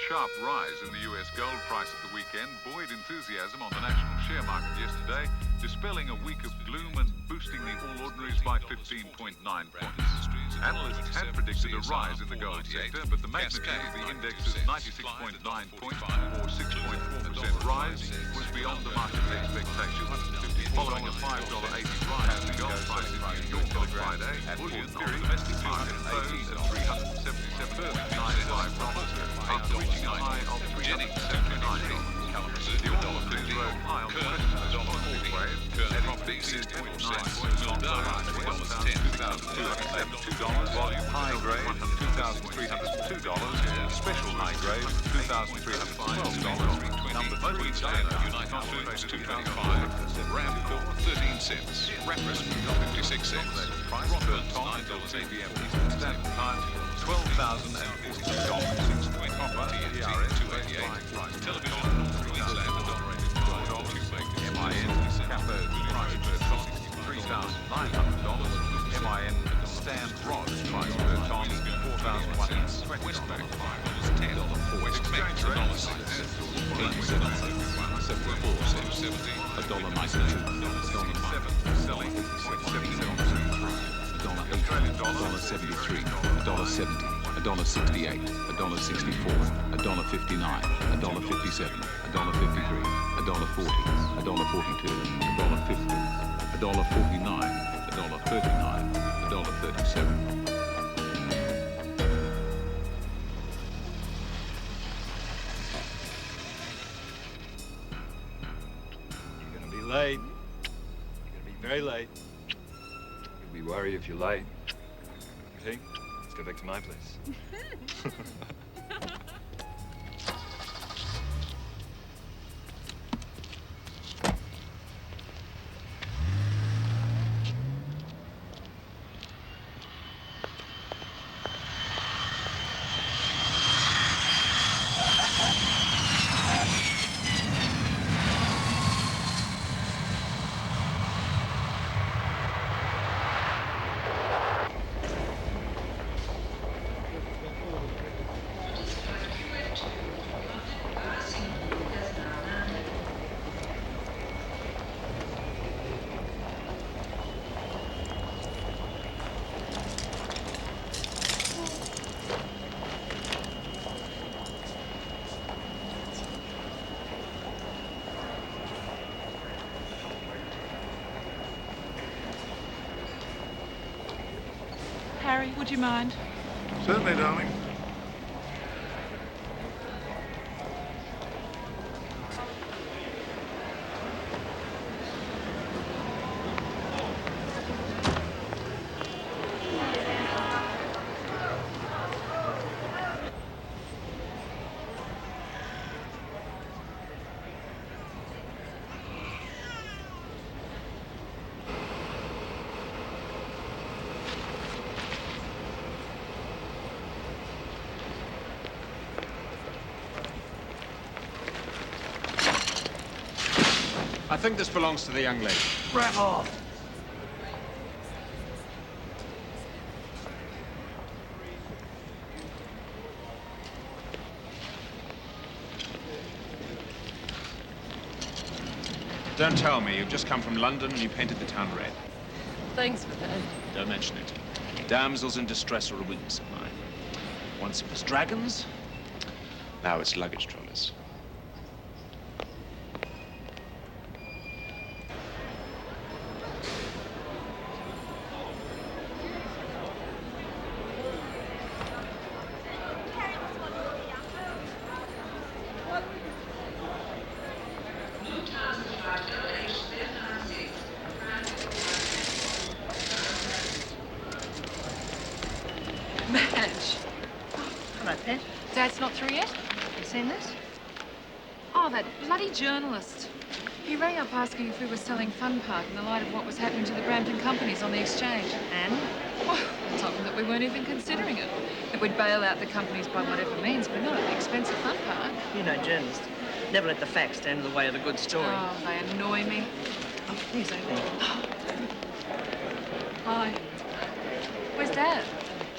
sharp rise in the US gold price at the weekend buoyed enthusiasm on the national share market yesterday, dispelling a week of gloom and boosting the All Ordinaries by 15.9 points. Analysts had predicted a rise in the gold sector, but the magnitude of the index's 96.9 points, or 6.4% rise, was beyond the market's expectations. Following a $5.80 rise in the gold price in New York on Friday, bullion on the domestic market closed at $377.95 after reaching a high of $379. The All Ordinaries rode high on the western wave, adding 15.9 points on the market, $1,272, volume high grade $2,302, special high grade $2,312, number 3 China, United States $2,500, Ramco 13 cents, Rapid 56 cents, Rockford $9 ABM Eastern Standard Time, $12,042, copper TNT 288, television Queensland MIN cathode price per ton $3,900, MIN stand rod price per ton $4,120, Westpac $10, exchange rate $1.92, selling Australian dollar $73, $1.70, $1.68, $1.64, $1.59, $1.57, $1.53, $1.40, $1.42, $1.50, $1.49, $1.39, $1.37. You're gonna be late. You're gonna be very late. You'll be worried if you're late. Okay? Let's go back to my place. Harry, would you mind? Certainly, darling. I think this belongs to the young lady. Wrap off. Don't tell me. You've just come from London and you painted the town red. Thanks for that. Don't mention it. Damsels in distress are a weakness of mine. Once it was dragons, now it's luggage trawlers. Madge. Hello, Pet. Dad's not through yet? You seen this? Oh, that bloody journalist. He rang up asking if we were selling Fun Park in the light of what was happening to the Brampton companies on the exchange. And? Well, I told him that we weren't even considering it. That we'd bail out the companies by whatever means, but not at the expense of Fun Park. You know journalists. Never let the facts stand in the way of a good story. Oh, they annoy me. Oh, here's Aileen. Hi. Where's Dad?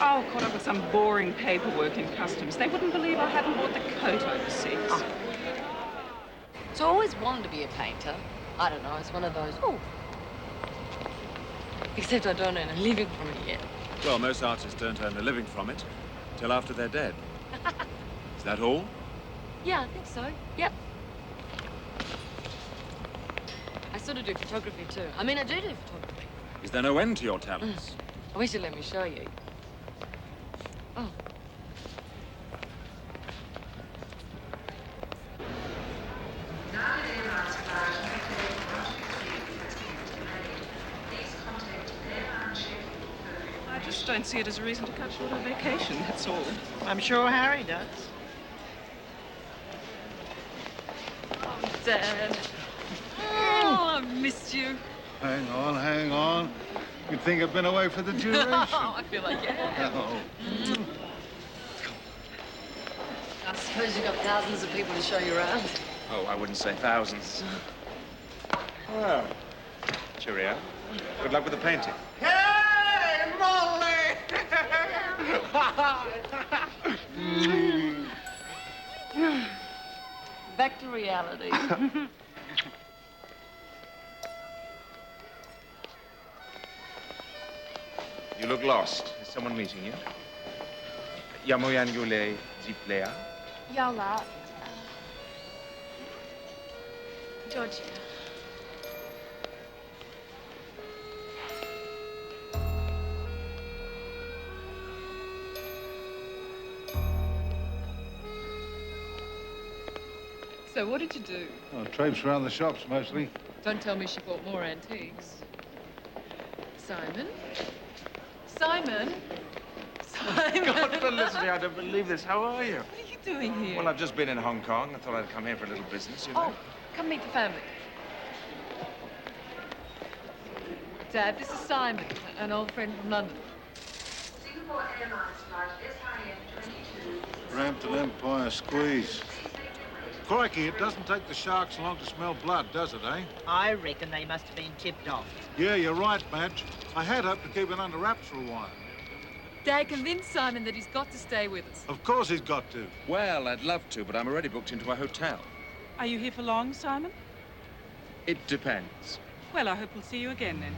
Oh, caught up with some boring paperwork in customs. They wouldn't believe I hadn't bought the coat overseas. Oh. So I always wanted to be a painter. I don't know, it's one of those, oh. Except I don't earn a living from it yet. Well, most artists don't earn a living from it till after they're dead. Is that all? Yeah, I think so. Yep. I sort of do photography, too. I mean, I do photography. Is there no end to your talents? I wish you'd let me show you. Oh. I just don't see it as a reason to cut short our vacation, that's all. I'm sure Harry does. Oh, Dad. Oh, I missed you. Hang on, hang on. You'd think I'd been away for the duration. Oh, I feel like yeah. Oh. I suppose you've got thousands of people to show you around. Oh, I wouldn't say thousands. Well, cheerio. Good luck with the painting. Hey, Molly! Back to reality. You look lost. Is someone meeting you? Yamoyan Yule Ziplea? Yola. Georgia. So what did you do? Oh, traipse around the shops, mostly. Don't tell me she bought more antiques. Simon? Simon? Simon? God, Felicity, I don't believe this. How are you? What are you doing here? Well, I've just been in Hong Kong. I thought I'd come here for a little business, you know. Oh, come meet the family. Dad, this is Simon, an old friend from London. Singapore Airlines flight SIN 22. Brampton Empire squeeze. Crikey, it doesn't take the sharks long to smell blood, does it, eh? I reckon they must have been tipped off. Yeah, you're right, Madge. I had hoped to keep it under wraps for a while. Dad, convince Simon that he's got to stay with us. Of course he's got to. Well, I'd love to, but I'm already booked into a hotel. Are you here for long, Simon? It depends. Well, I hope we'll see you again then.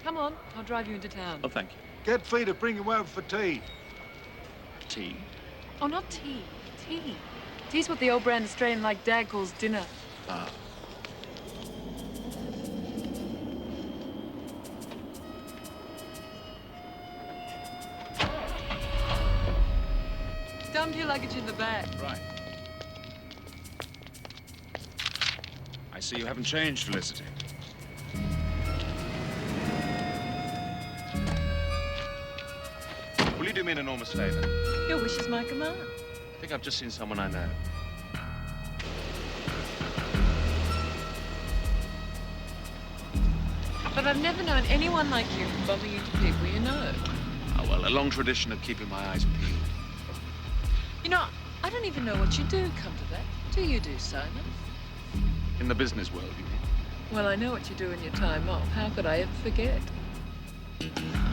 Come on, I'll drive you into town. Oh, thank you. Get Fee to bring you over for tea. Tea? Oh, not tea. Tea. Tea's what the old brand Australian like Dad calls dinner. Ah. Dump your luggage in the back. Right. I see you haven't changed, Felicity. Will you do me an enormous favor? Your wish is my command. I think I've just seen someone I know. But I've never known anyone like you bumping into people you know. Oh, well, a long tradition of keeping my eyes peeled. You know, I don't even know what you do, come to that. Do you do, Simon? In the business world, you mean? Well, I know what you do in your time off. How could I ever forget?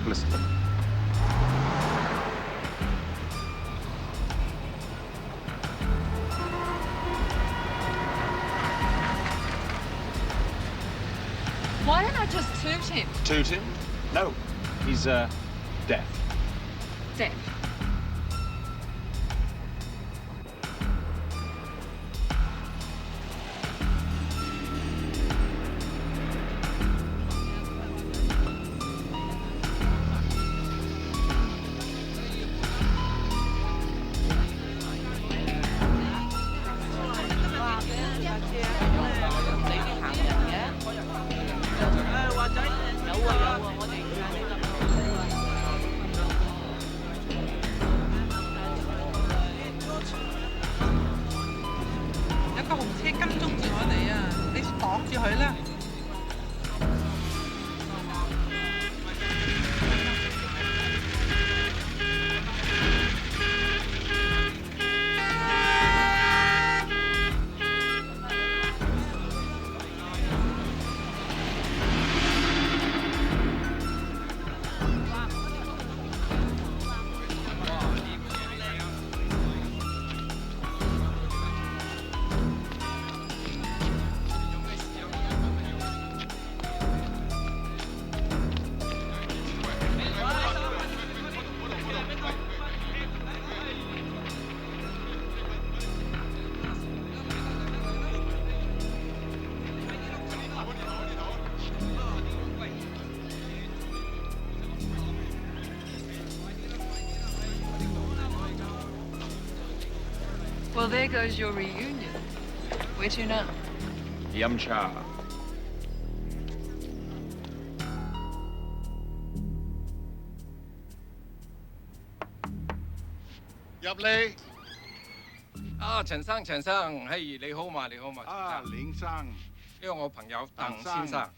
Listen. Why don't I just toot him? Toot him? No. He's, deaf. Deaf. there goes your reunion. Where to now? Yum cha. Nhập嚟。啊，陳生，嘿，你好嘛，陳生。連生。呢個我朋友鄧先生。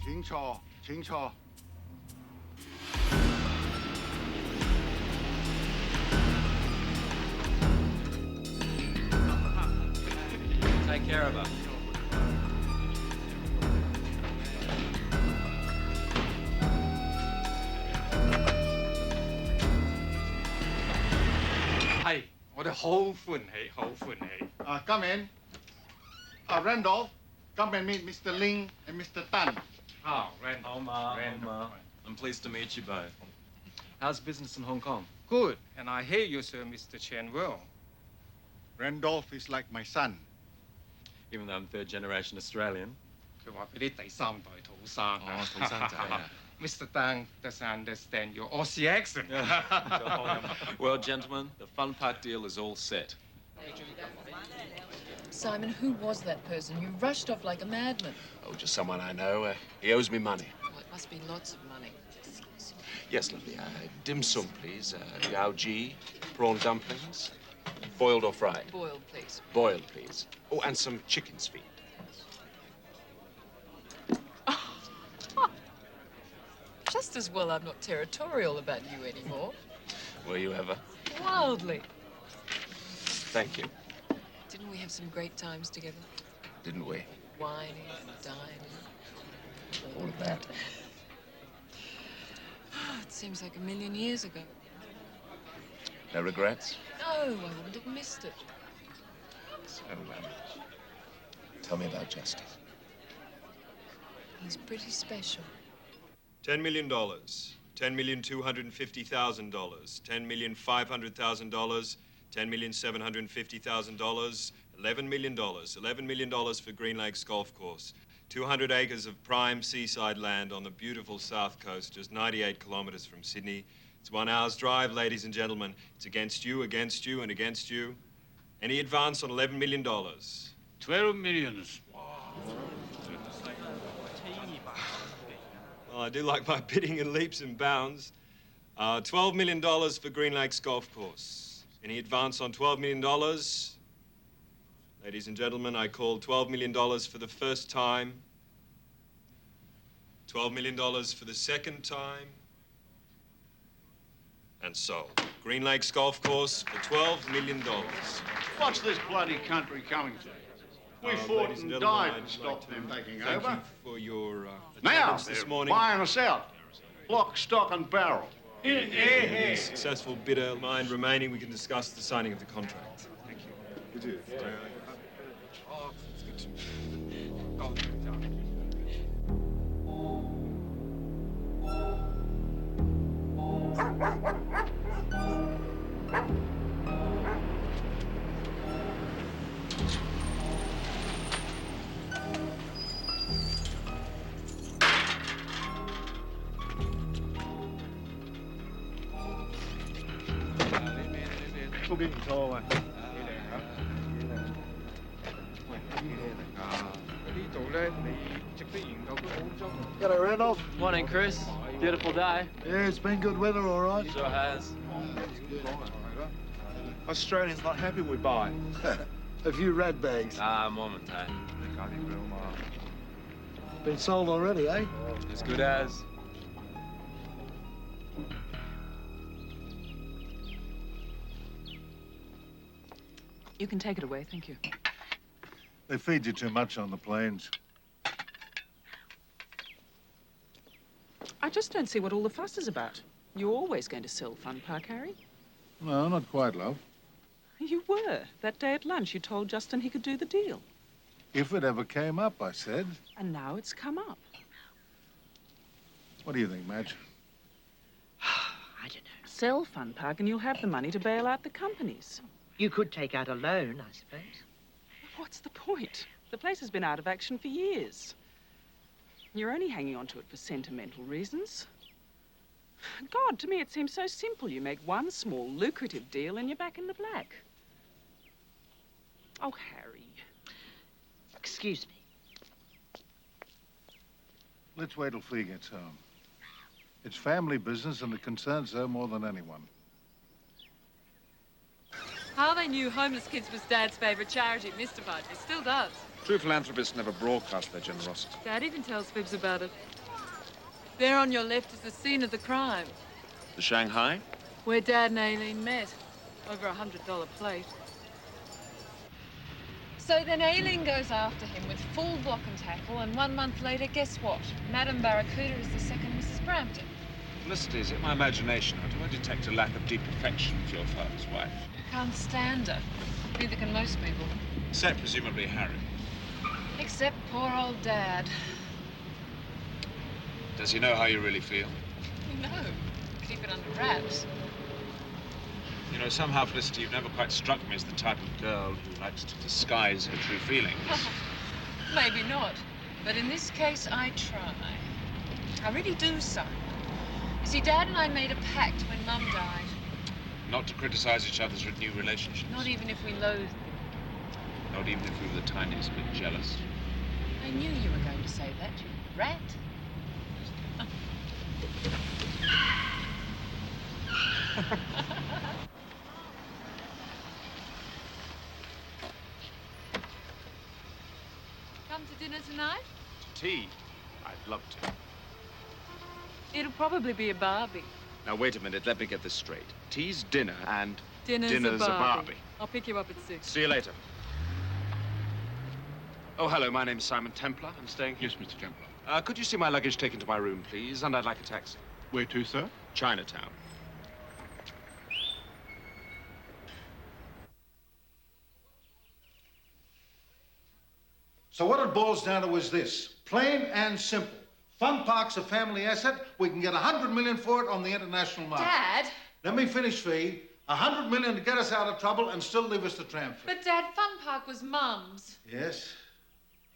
請坐，請坐。Take care of her.係，我哋好歡喜。Come in. Randolph, come and meet Mr. Ling and Mr. Tan. Randolph. I'm pleased to meet you both. How's business in Hong Kong? Good, and I hear you, sir, Mr. Chen well. Randolph is like my son. Even though I'm third generation Australian. 佢話俾啲第三代土生啊。土生仔啊。Mr. Tang doesn't understand your Aussie accent. Well, gentlemen, the fun park deal is all set. Simon, who was that person? You rushed off like a madman. Oh, just someone I know. He owes me money. Well, it must be lots of money. Yes, lovely. Dim sum, please. Yao ji, prawn dumplings. Boiled or fried? Boiled, please. Boiled, please. Oh, and some chicken's feet. Just as well I'm not territorial about you anymore. Were you ever? Wildly. Thank you. Didn't we have some great times together? Didn't we? Wining and dining. All of that. It seems like a million years ago. No regrets? No, I wouldn't have missed it. So, tell me about Justice. He's pretty special. $10 million, $10,250,000, $10,500,000, $10,750,000, $11 million, $11 million for Green Lakes Golf Course, 200 acres of prime seaside land on the beautiful south coast, just 98 kilometers from Sydney. It's 1 hour's drive, ladies and gentlemen. It's against you, and against you. Any advance on $11 million? 12 millions. Well, I do like my bidding in leaps and bounds. $12 million for Green Lakes Golf Course. Any advance on $12 million? Ladies and gentlemen, I call $12 million for the first time. $12 million for the second time. And so, Green Lakes Golf Course for $12 million. What's this bloody country coming to? We fought and died to stop them taking over. Thank you for your Now, attendance this morning. buying us out. Lock, stock and barrel. With successful bidder mine remaining, we can discuss the signing of the contract. Thank you. You do. Oh, it's good to G'day, Randolph. Morning, Chris. Beautiful day. Yeah, it's been good weather, all right. Sure has. Australians not happy we buy. A few rat bags. Ah, moment, eh? Been sold already, eh? As good as. You can take it away, thank you. They feed you too much on the plains. I just don't see what all the fuss is about. You're always going to sell Fun Park, Harry. No, not quite, love. You were. That day at lunch, you told Justin he could do the deal. If it ever came up, I said. And now it's come up. What do you think, Madge? I don't know. Sell Fun Park and you'll have the money to bail out the companies. You could take out a loan, I suppose. What's the point? The place has been out of action for years. You're only hanging on to it for sentimental reasons. God, to me it seems so simple. You make one small, lucrative deal and you're back in the black. Oh, Harry. Excuse me. Let's wait till Fee gets home. It's family business and it concerns her more than anyone. How they knew homeless kids was Dad's favourite charity mystified me. Still does. True philanthropists never broadcast their generosity. Dad even tells fibs about it. There on your left is the scene of the crime. The Shanghai? Where Dad and Aileen met. Over $100 plate. So then Aileen goes after him with full block and tackle, and 1 month later, guess what? Madame Barracuda is the second Mrs. Brampton. Felicity, is it my imagination, or do I detect a lack of deep affection for your father's wife? Can't stand her. Neither can most people. Except, presumably, Harry. Except poor old Dad. Does he know how you really feel? No. Keep it under wraps. You know, somehow, Felicity, you've never quite struck me as the type of girl who likes to disguise her true feelings. Maybe not. But in this case, I try. I really do, Simon. You see, Dad and I made a pact when Mum died. Not to criticize each other's new relationships. Not even if we loathed. Not even if we were the tiniest bit jealous. I knew you were going to say that, you rat. Come to dinner tonight? Tea? I'd love to. It'll probably be a barbie. Now, wait a minute. Let me get this straight. Tea's dinner and Dinner's a barbie. I'll pick you up at 6. See you later. Oh, hello. My name's Simon Templar. I'm staying here. Yes, Mr. Templar. Could you see my luggage taken to my room, please? And I'd like a taxi. Where to, sir? Chinatown. So what it boils down to is this. Plain and simple. Fun Park's a family asset. We can get $100 million for it on the international market. Dad! Let me finish, Fee. $100 million to get us out of trouble and still leave us the tram fee. But, Dad, Fun Park was Mum's. Yes.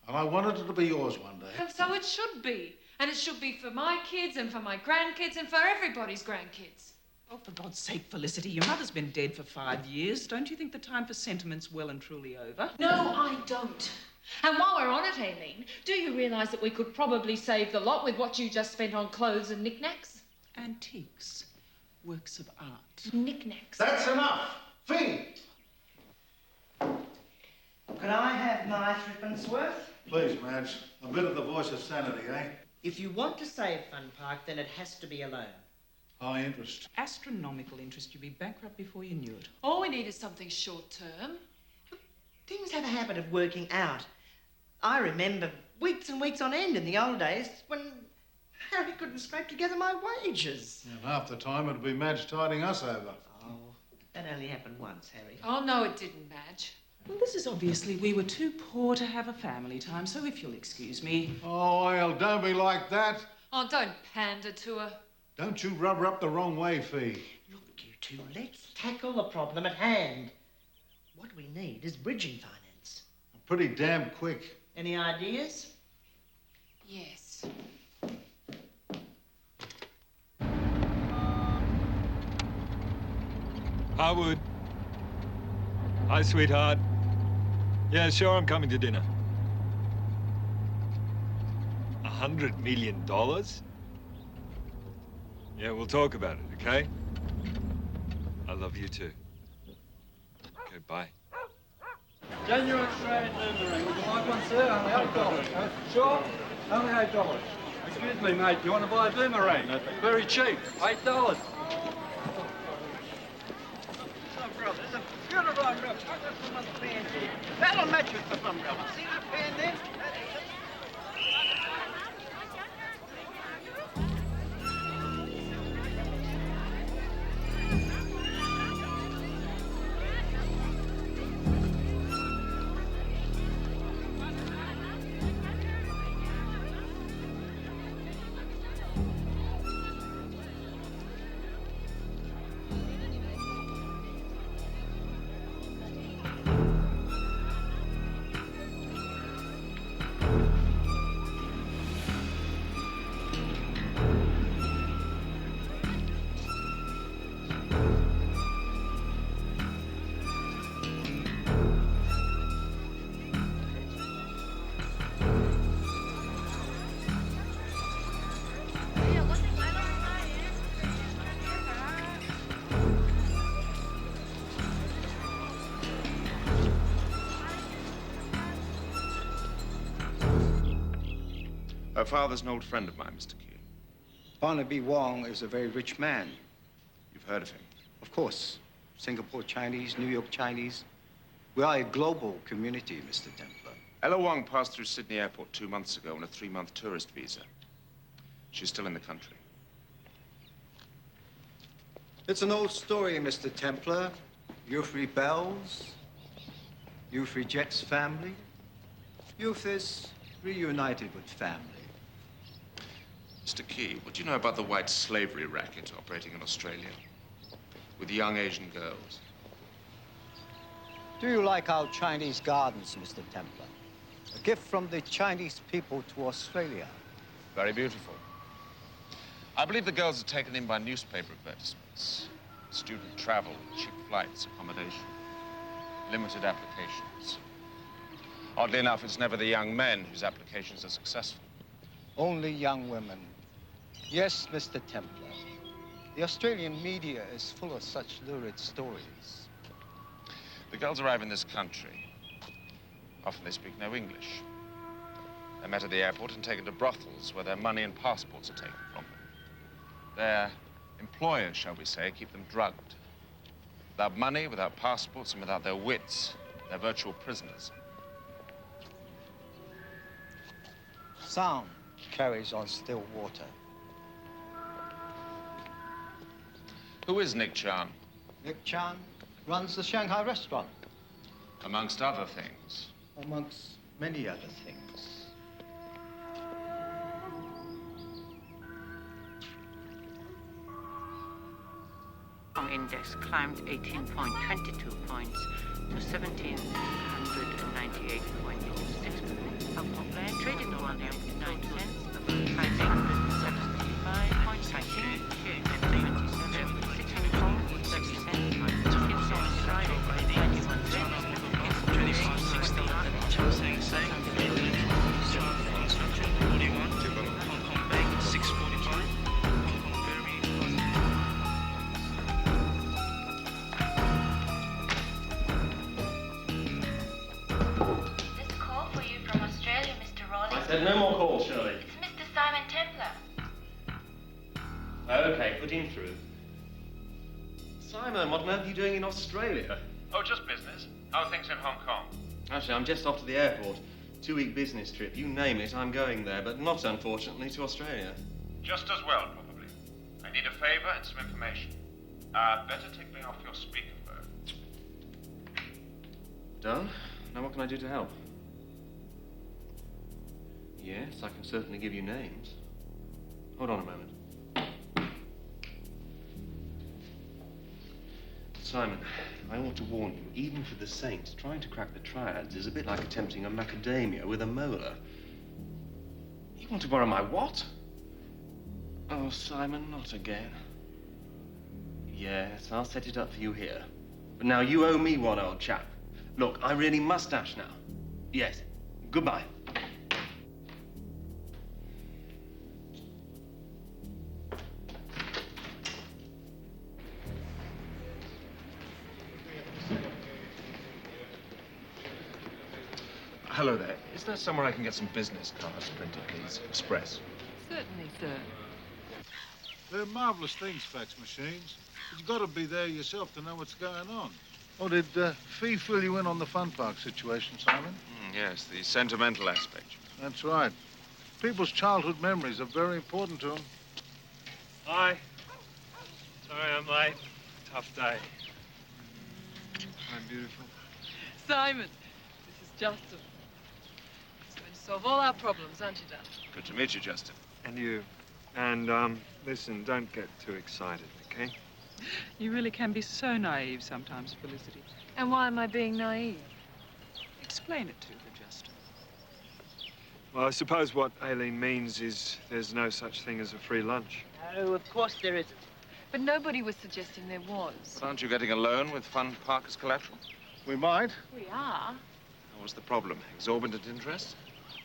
And I wanted it to be yours one day. And so it should be. And it should be for my kids and for my grandkids and for everybody's grandkids. Oh, for God's sake, Felicity, your mother's been dead for 5 years. Don't you think the time for sentiment's well and truly over? No, I don't. And while we're on it, Aileen, do you realise that we could probably save the lot with what you just spent on clothes and knickknacks? Antiques. Works of art. Knickknacks. That's enough. Fee! Could I have my threepence worth? Please, Madge. A bit of the voice of sanity, eh? If you want to save Fun Park, then it has to be a loan. High interest. Astronomical interest. You'd be bankrupt before you knew it. All we need is something short-term. Things have a habit of working out. I remember weeks and weeks on end in the old days when Harry couldn't scrape together my wages. And half the time it'd be Madge tiding us over. Oh, that only happened once, Harry. Oh, no, it didn't, Madge. Well, this is obviously we were too poor to have a family time, so if you'll excuse me... Oh, well, don't be like that. Oh, don't pander to her. Don't you rub her up the wrong way, Fee. Look, you two, let's tackle the problem at hand. What we need is bridging finance. Pretty damn quick. Any ideas? Yes. Harwood. Hi, sweetheart. Yeah, sure, I'm coming to dinner. $100 million? Yeah, we'll talk about it, okay? I love you too. Okay, bye. Genuine Australian boomerang. Would you like one, sir? Only $8. Sure? Only $8. Excuse me, mate. You want to buy a boomerang? Very cheap. $8. Umbrella. There's a beautiful umbrella. That'll match with the umbrella. See that pan there? Her father's an old friend of mine, Mr. Key. Barnaby Wong is a very rich man. You've heard of him? Of course. Singapore Chinese, New York Chinese. We are a global community, Mr. Templar. Ella Wong passed through Sydney Airport 2 months ago on a 3-month tourist visa. She's still in the country. It's an old story, Mr. Templar. Youth rebels. Youth rejects family. Youth is reunited with family. Mr. Key, what do you know about the white slavery racket operating in Australia with young Asian girls? Do you like our Chinese gardens, Mr. Templar? A gift from the Chinese people to Australia. Very beautiful. I believe the girls are taken in by newspaper advertisements. Student travel, cheap flights, accommodation, limited applications. Oddly enough, it's never the young men whose applications are successful. Only young women. Yes, Mr. Templar. The Australian media is full of such lurid stories. The girls arrive in this country. Often they speak no English. They're met at the airport and taken to brothels where their money and passports are taken from them. Their employers, shall we say, keep them drugged. Without money, without passports, and without their wits, they're virtual prisoners. Sound carries on still water. Who is Nick Chan? Nick Chan runs the Shanghai restaurant. Amongst other things. Amongst many other things. Index climbed 18.22 points to 1,798.06. Alcohol traded on 1.99 cents, about 575.19. And 77.60 cents. Chickens on Friday, 91 cents. Said no more calls, Shirley. It's Mr. Simon Templar. Okay, put him through. Simon, what on earth are you doing in Australia? Oh, just business. How are things in Hong Kong? Actually, I'm just off to the airport. 2-week business trip. You name it, I'm going there, but not, unfortunately, to Australia. Just as well, probably. I need a favor and some information. Better take me off your speakerphone. Done? Now what can I do to help? Yes, I can certainly give you names. Hold on a moment. Simon, I ought to warn you, even for the saints, trying to crack the triads is a bit like attempting a macadamia with a molar. You want to borrow my what? Oh, Simon, not again. Yes, I'll set it up for you here. But now you owe me one, old chap. Look, I really must dash now. Yes. Goodbye. Hello there. Is there somewhere I can get some business cards printed, please? Express. Certainly, sir. They're marvelous things, fax machines. You've got to be there yourself to know what's going on. Oh, did Fee fill you in on the fun park situation, Simon? Yes, the sentimental aspect. That's right. People's childhood memories are very important to them. Hi. Sorry I'm late. Tough day. I'm beautiful. Simon, this is Justin. He's going to solve all our problems, aren't you, Dad? Good to meet you, Justin. And you. And, listen, don't get too excited, okay? You really can be so naive sometimes, Felicity. And why am I being naive? Explain it to her, Justin. Well, I suppose what Aileen means is there's no such thing as a free lunch. No, of course there isn't. But nobody was suggesting there was. But aren't you getting a loan with Fun Park as collateral? We might. We are. What's the problem? Exorbitant interest?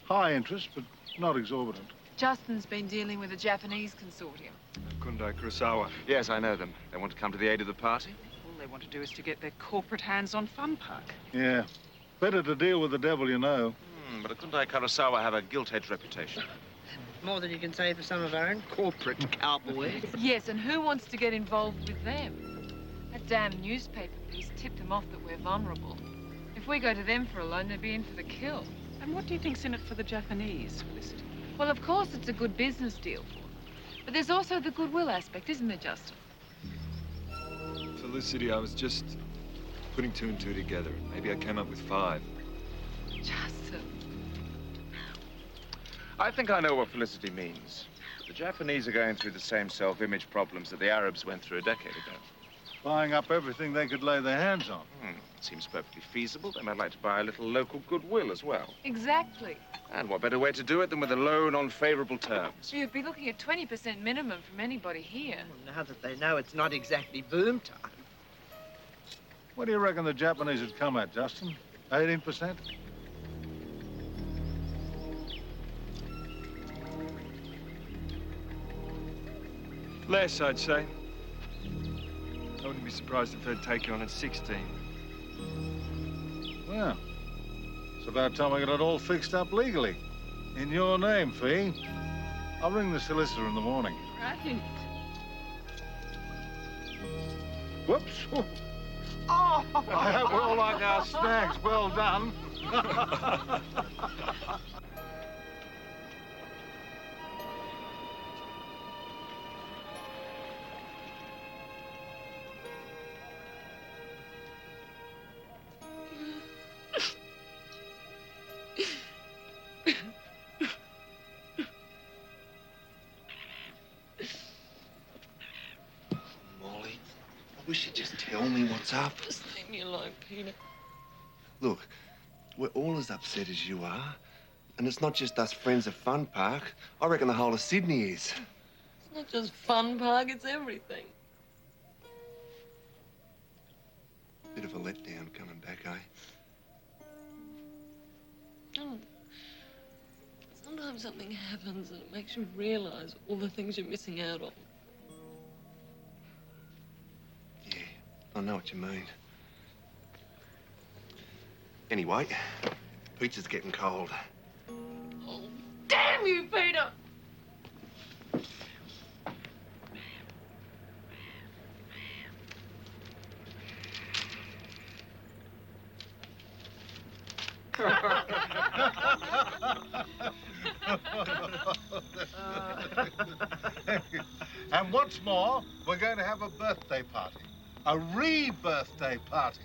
High interest, but not exorbitant. Justin's been dealing with a Japanese consortium. Kundai Kurosawa. Yes, I know them. They want to come to the aid of the party? All they want to do is to get their corporate hands on Fun Park. Yeah. Better to deal with the devil you know. But a Kundai Kurosawa have a gilt-edged reputation. More than you can say for some of our own corporate cowboys. Yes, and who wants to get involved with them? That damn newspaper piece tipped them off that we're vulnerable. If we go to them for a loan, they'd be in for the kill. And what do you think's in it for the Japanese, Felicity? Well, of course it's a good business deal for them. But there's also the goodwill aspect, isn't there, Justin? Felicity, I was just putting two and two together. Maybe I came up with 5. Justin. I think I know what Felicity means. The Japanese are going through the same self-image problems that the Arabs went through a decade ago. Buying up everything they could lay their hands on. Seems perfectly feasible. They might like to buy a little local goodwill as well. Exactly. And what better way to do it than with a loan on favorable terms? You'd be looking at 20% minimum from anybody here. Well, now that they know it's not exactly boom time. What do you reckon the Japanese would come at, Justin? 18%? Less, I'd say. I wouldn't be surprised if they'd take you on at 16. Well, it's about time I got it all fixed up legally. In your name, Fee. I'll ring the solicitor in the morning. Right. Whoops. Oh! We're all like our snags. Well done. I wish you'd just tell me what's up. Just leave me alone, Peter. Look, we're all as upset as you are. And it's not just us friends of Fun Park. I reckon the whole of Sydney is. It's not just Fun Park, it's everything. Bit of a letdown coming back, eh? Oh. Sometimes something happens and it makes you realize all the things you're missing out on. I know what you mean. Anyway, pizza's getting cold. Oh, damn you, Peter! And what's more, we're going to have a birthday party. A re-birthday party.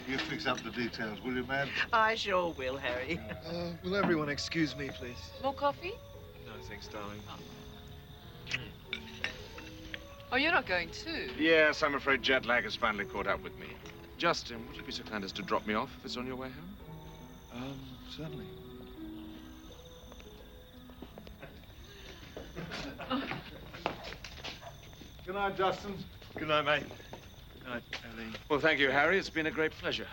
You fix up the details, will you, Madge? I sure will, Harry. Will everyone excuse me, please? More coffee? No, thanks, darling. Oh, you're not going too? Yes, I'm afraid jet lag has finally caught up with me. Justin, would you be so kind as to drop me off if it's on your way home? Certainly. Good night, Justin. Good night, mate. Good night, Aileen. Well, thank you, Harry. It's been a great pleasure.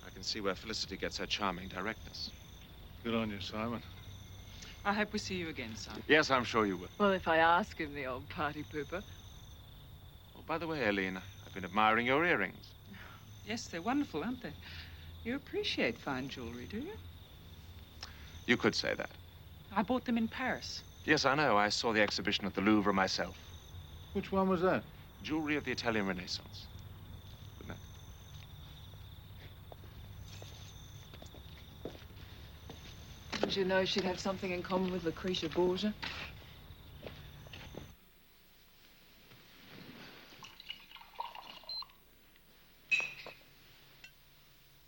I can see where Felicity gets her charming directness. Good on you, Simon. I hope we see you again, son. Yes, I'm sure you will. Well, if I ask him, the old party pooper. Oh, by the way, Aileen, I've been admiring your earrings. Yes, they're wonderful, aren't they? You appreciate fine jewelry, do you? You could say that. I bought them in Paris. Yes, I know. I saw the exhibition at the Louvre myself. Which one was that? Jewelry of the Italian Renaissance. Good night. Didn't you know she'd have something in common with Lucretia Borgia?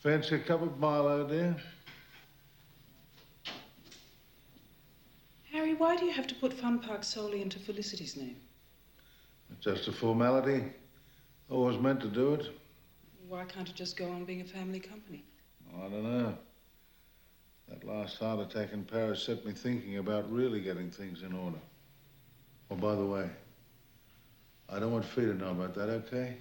Fancy a cup of Milo, dear? Harry, why do you have to put Fun Park solely into Felicity's name? It's just a formality. Always meant to do it. Why can't it just go on being a family company? I don't know. That last heart attack in Paris set me thinking about really getting things in order. Oh, by the way, I don't want Fee to know about that, okay?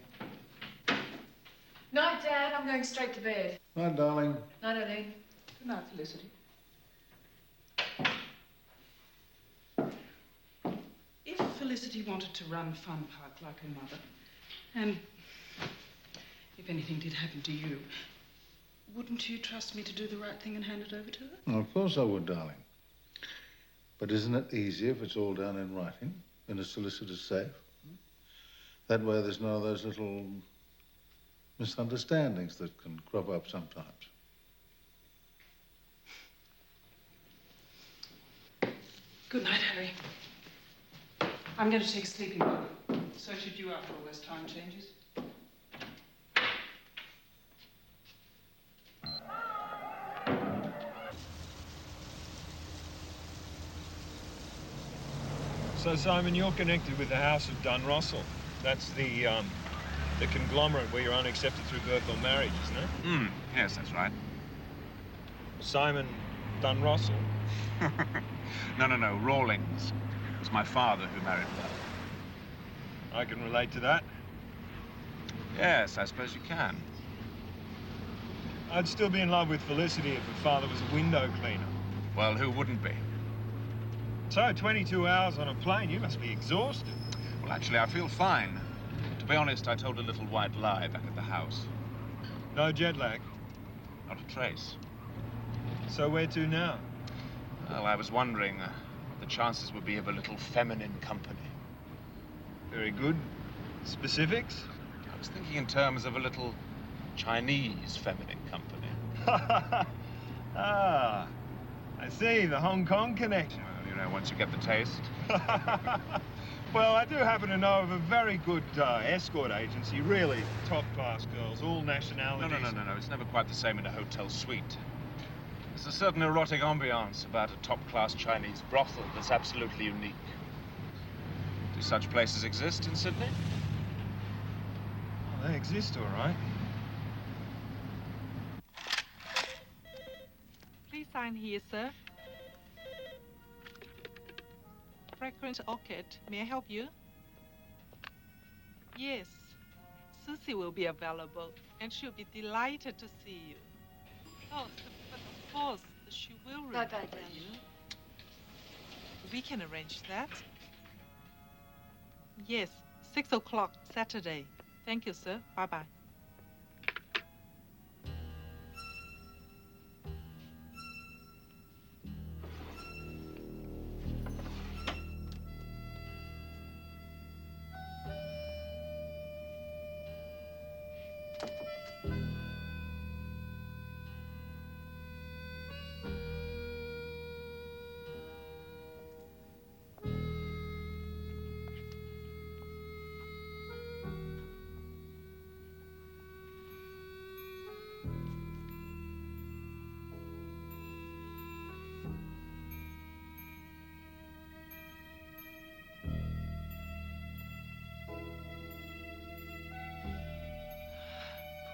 Night, Dad. I'm going straight to bed. Night, darling. Night, Aileen. Good night, Felicity. If Felicity wanted to run Fun Park like her mother, and if anything did happen to you, wouldn't you trust me to do the right thing and hand it over to her? Well, of course I would, darling. But isn't it easier if it's all done in writing in a solicitor's safe? That way there's none of those little misunderstandings that can crop up sometimes. Good night, Harry. I'm going to take a sleeping bag. So should you after all those time changes. So, Simon, you're connected with the House of Dun Russell. That's the conglomerate where you're only accepted through birth or marriage, isn't it? Yes, that's right. Simon Dun Russell? No, Rawlings. It was my father who married Belle. I can relate to that. Yes, I suppose you can. I'd still be in love with Felicity if her father was a window cleaner. Well, who wouldn't be? So, 22 hours on a plane, you must be exhausted. Well, actually, I feel fine. To be honest, I told a little white lie back at the house. No jet lag? Not a trace. So where to now? Well, I was wondering what the chances would be of a little feminine company. Very good. Specifics? I was thinking in terms of a little Chinese feminine company. Ah, I see, the Hong Kong connection. Well, you know, once you get the taste. Well, I do happen to know of a very good escort agency, really top-class girls, all nationalities. No. It's never quite the same in a hotel suite. There's a certain erotic ambiance about a top-class Chinese brothel that's absolutely unique. Do such places exist in Sydney? Well, they exist, all right. Please sign here, sir. Fragrant orchid. May I help you? Yes. Susie will be available, and she'll be delighted to see you. Oh, but of course, she will remember you. We can arrange that. Yes, 6 o'clock, Saturday. Thank you, sir. Bye-bye.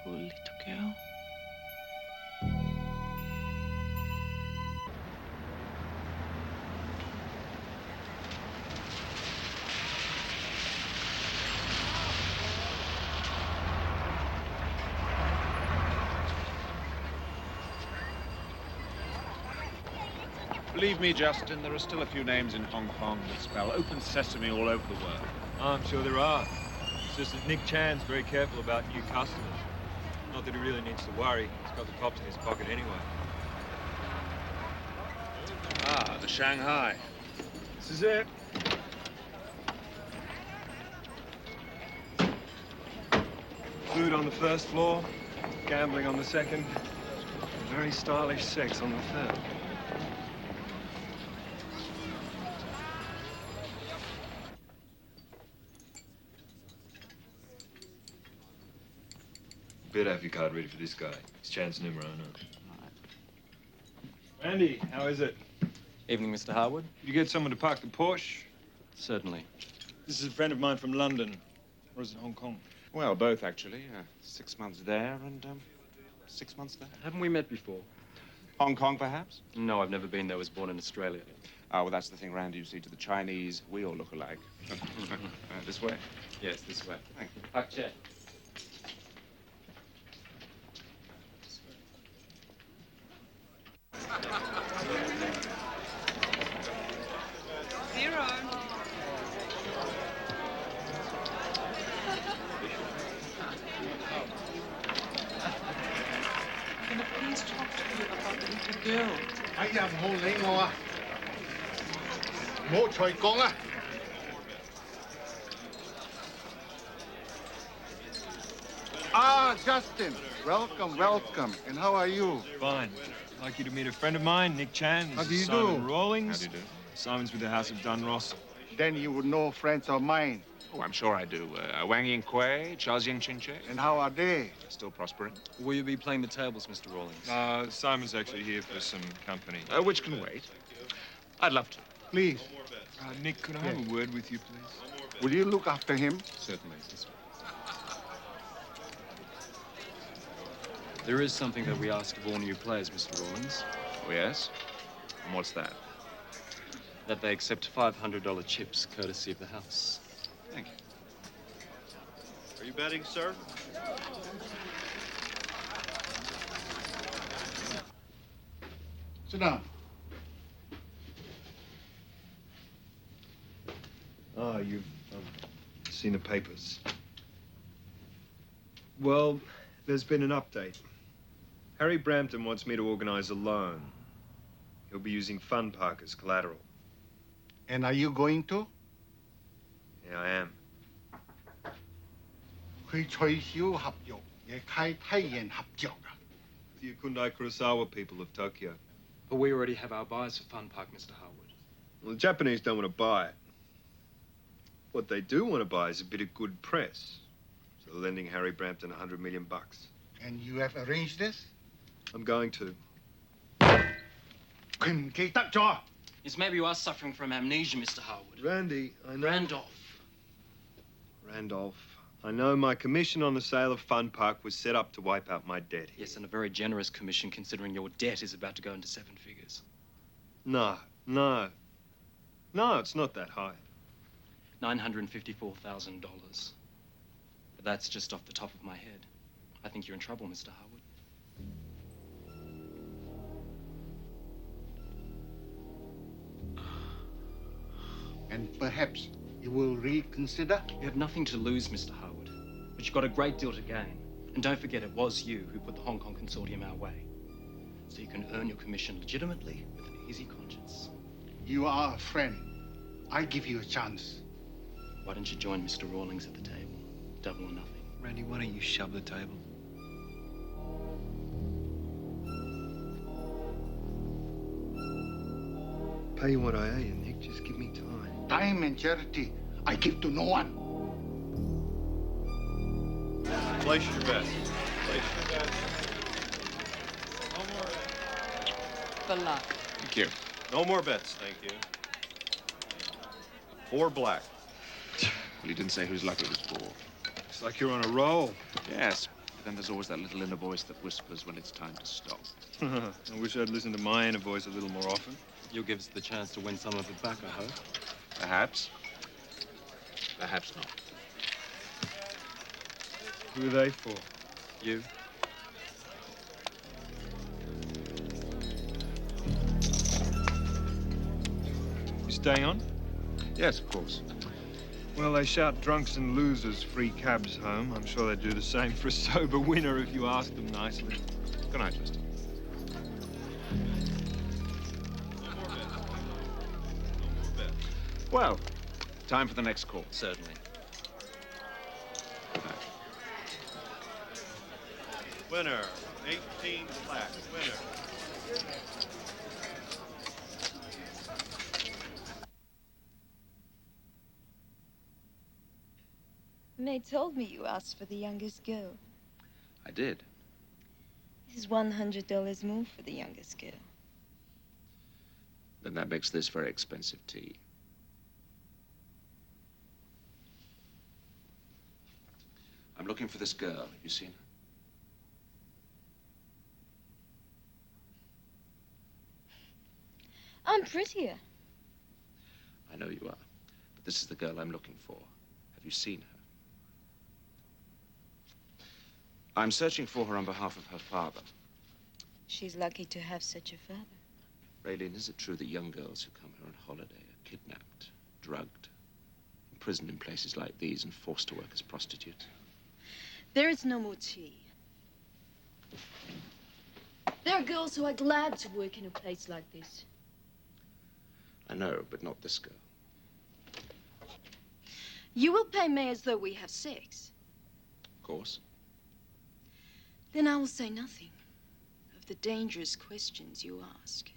Poor little girl. Believe me, Justin, there are still a few names in Hong Kong that spell open sesame all over the world. I'm sure there are. It's just that Nick Chan's very careful about new customers. Not that he really needs to worry. He's got the cops in his pocket anyway. Ah, the Shanghai. This is it. Food on the first floor, gambling on the second, and very stylish sex on the third. Better have your card ready for this guy. His chance never run out. Andy, how is it? Evening, Mr. Harwood. Did you get someone to park the Porsche? Certainly. This is a friend of mine from London. Or is it Hong Kong? Well, both, actually. 6 months there and 6 months there. Haven't we met before? Hong Kong, perhaps? No, I've never been there. I was born in Australia. Oh, well, that's the thing, Randy. You see, to the Chinese, we all look alike. This way? Yes, this way. Thank you. Park chair. Zero. Can I please talk to you about the little girl? 唔好再講啦。Ah, Justin, welcome, welcome. And how are you? Fine. I'd like you to meet a friend of mine, Nick Chan. This How do is you Simon do? Rawlings. How do you do? Simon's with the House of Dunross. Then you would know friends of mine. Oh, I'm sure I do. Wang Ying Kwei, Charles Ying Chin Che. And how are they? Still prospering. Will you be playing the tables, Mr. Rawlings? Simon's actually here for some company. Which can wait. I'd love to. Please. Nick, could I have a word with you, please? Will you look after him? Certainly. There is something that we ask of all new players, Mr. Rawlings. Oh, yes? And what's that? That they accept $500 chips, courtesy of the house. Thank you. Are you betting, sir? Sit down. Ah, you've seen the papers. Well, there's been an update. Harry Brampton wants me to organize a loan. He'll be using Fun Park as collateral. And are you going to? Yeah, I am. 佢取消合約，亦係梯人合作㗎。 The Kundai Kurosawa people of Tokyo. But we already have our buyers for Fun Park, Mr. Harwood. Well, the Japanese don't want to buy it. What they do want to buy is a bit of good press. So they're lending Harry Brampton $100 million. And you have arranged this? I'm going to. 佢唔記得咗。 Yes, maybe you are suffering from amnesia, Mr. Harwood. Randy, I know... Randolph. I know my commission on the sale of Fun Park was set up to wipe out my debt. Yes, and a very generous commission considering your debt is about to go into 7 figures. No, it's not that high. $954,000. But that's just off the top of my head. I think you're in trouble, Mr. Harwood. And perhaps you will reconsider? You have nothing to lose, Mr. Harwood. But you've got a great deal to gain. And don't forget, it was you who put the Hong Kong Consortium our way. So you can earn your commission legitimately with an easy conscience. You are a friend. I give you a chance. Why don't you join Mr. Rawlings at the table? Double or nothing. Randy, why don't you shove the table? Pay you what I owe you, Nick. Just give me time. Time and charity, I give to no one. Place your bet. Place your bet. For luck. Thank you. No more bets, thank you. 4 black. Well, he didn't say whose luck it was for. It's like you're on a roll. Yes, but then there's always that little inner voice that whispers when it's time to stop. I wish I'd listened to my inner voice a little more often. You'll give us the chance to win some of it back, I hope. Perhaps. Perhaps not. Who are they for? You. You staying on? Yes, of course. Well, they shout drunks and losers free cabs home. I'm sure they'd do the same for a sober winner if you asked them nicely. Good night, Justin. Well, time for the next call. Certainly. Winner. 18 black. Winner. May told me you asked for the youngest girl. I did. This is $100 more for the youngest girl. Then that makes this very expensive tea. I'm looking for this girl. Have you seen her? I'm prettier. I know you are. But this is the girl I'm looking for. Have you seen her? I'm searching for her on behalf of her father. She's lucky to have such a father. Aileen, is it true that young girls who come here on holiday are kidnapped, drugged, imprisoned in places like these and forced to work as prostitutes? There is no more tea. There are girls who are glad to work in a place like this. I know, but not this girl. You will pay me as though we have sex. Of course. Then I will say nothing of the dangerous questions you ask.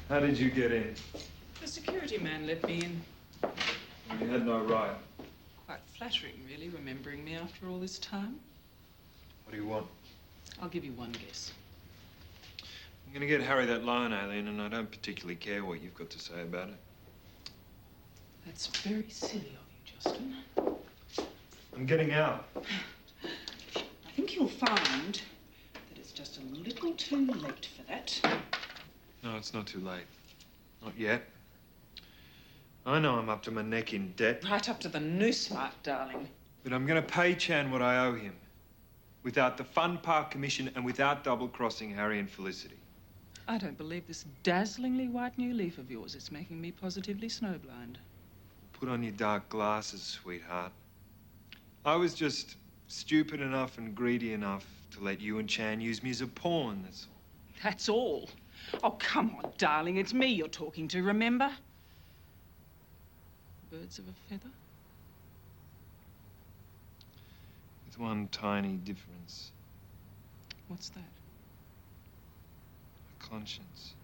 How did you get in? The security man let me in. You had no right. Quite flattering, really, remembering me after all this time. What do you want? I'll give you one guess. I'm going to get Harry that loan, Aileen, and I don't particularly care what you've got to say about it. That's very silly of you, Justin. I'm getting out. I think you'll find that it's just a little too late for that. No, it's not too late. Not yet. I know I'm up to my neck in debt. Right up to the noose mark, darling. But I'm going to pay Chan what I owe him. Without the Fun Park Commission and without double-crossing Harry and Felicity. I don't believe this dazzlingly white new leaf of yours. It's making me positively snowblind. Put on your dark glasses, sweetheart. I was just stupid enough and greedy enough to let you and Chan use me as a pawn, that's all. That's all? Oh, come on, darling. It's me you're talking to, remember? Birds of a feather? With one tiny difference. What's that? A conscience.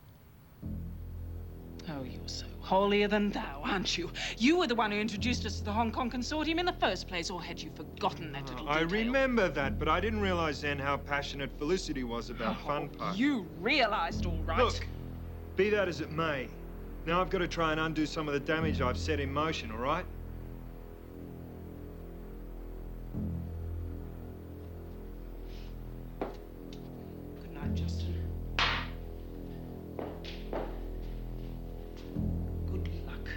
Oh, you're so holier than thou, aren't you? You were the one who introduced us to the Hong Kong Consortium in the first place, or had you forgotten that little I detail? remember that, but I didn't realize then how passionate Felicity was about Fun Park. You realized, all right. Look, be that as it may, now I've got to try and undo some of the damage I've set in motion, all right? Good night, Justin. Good luck.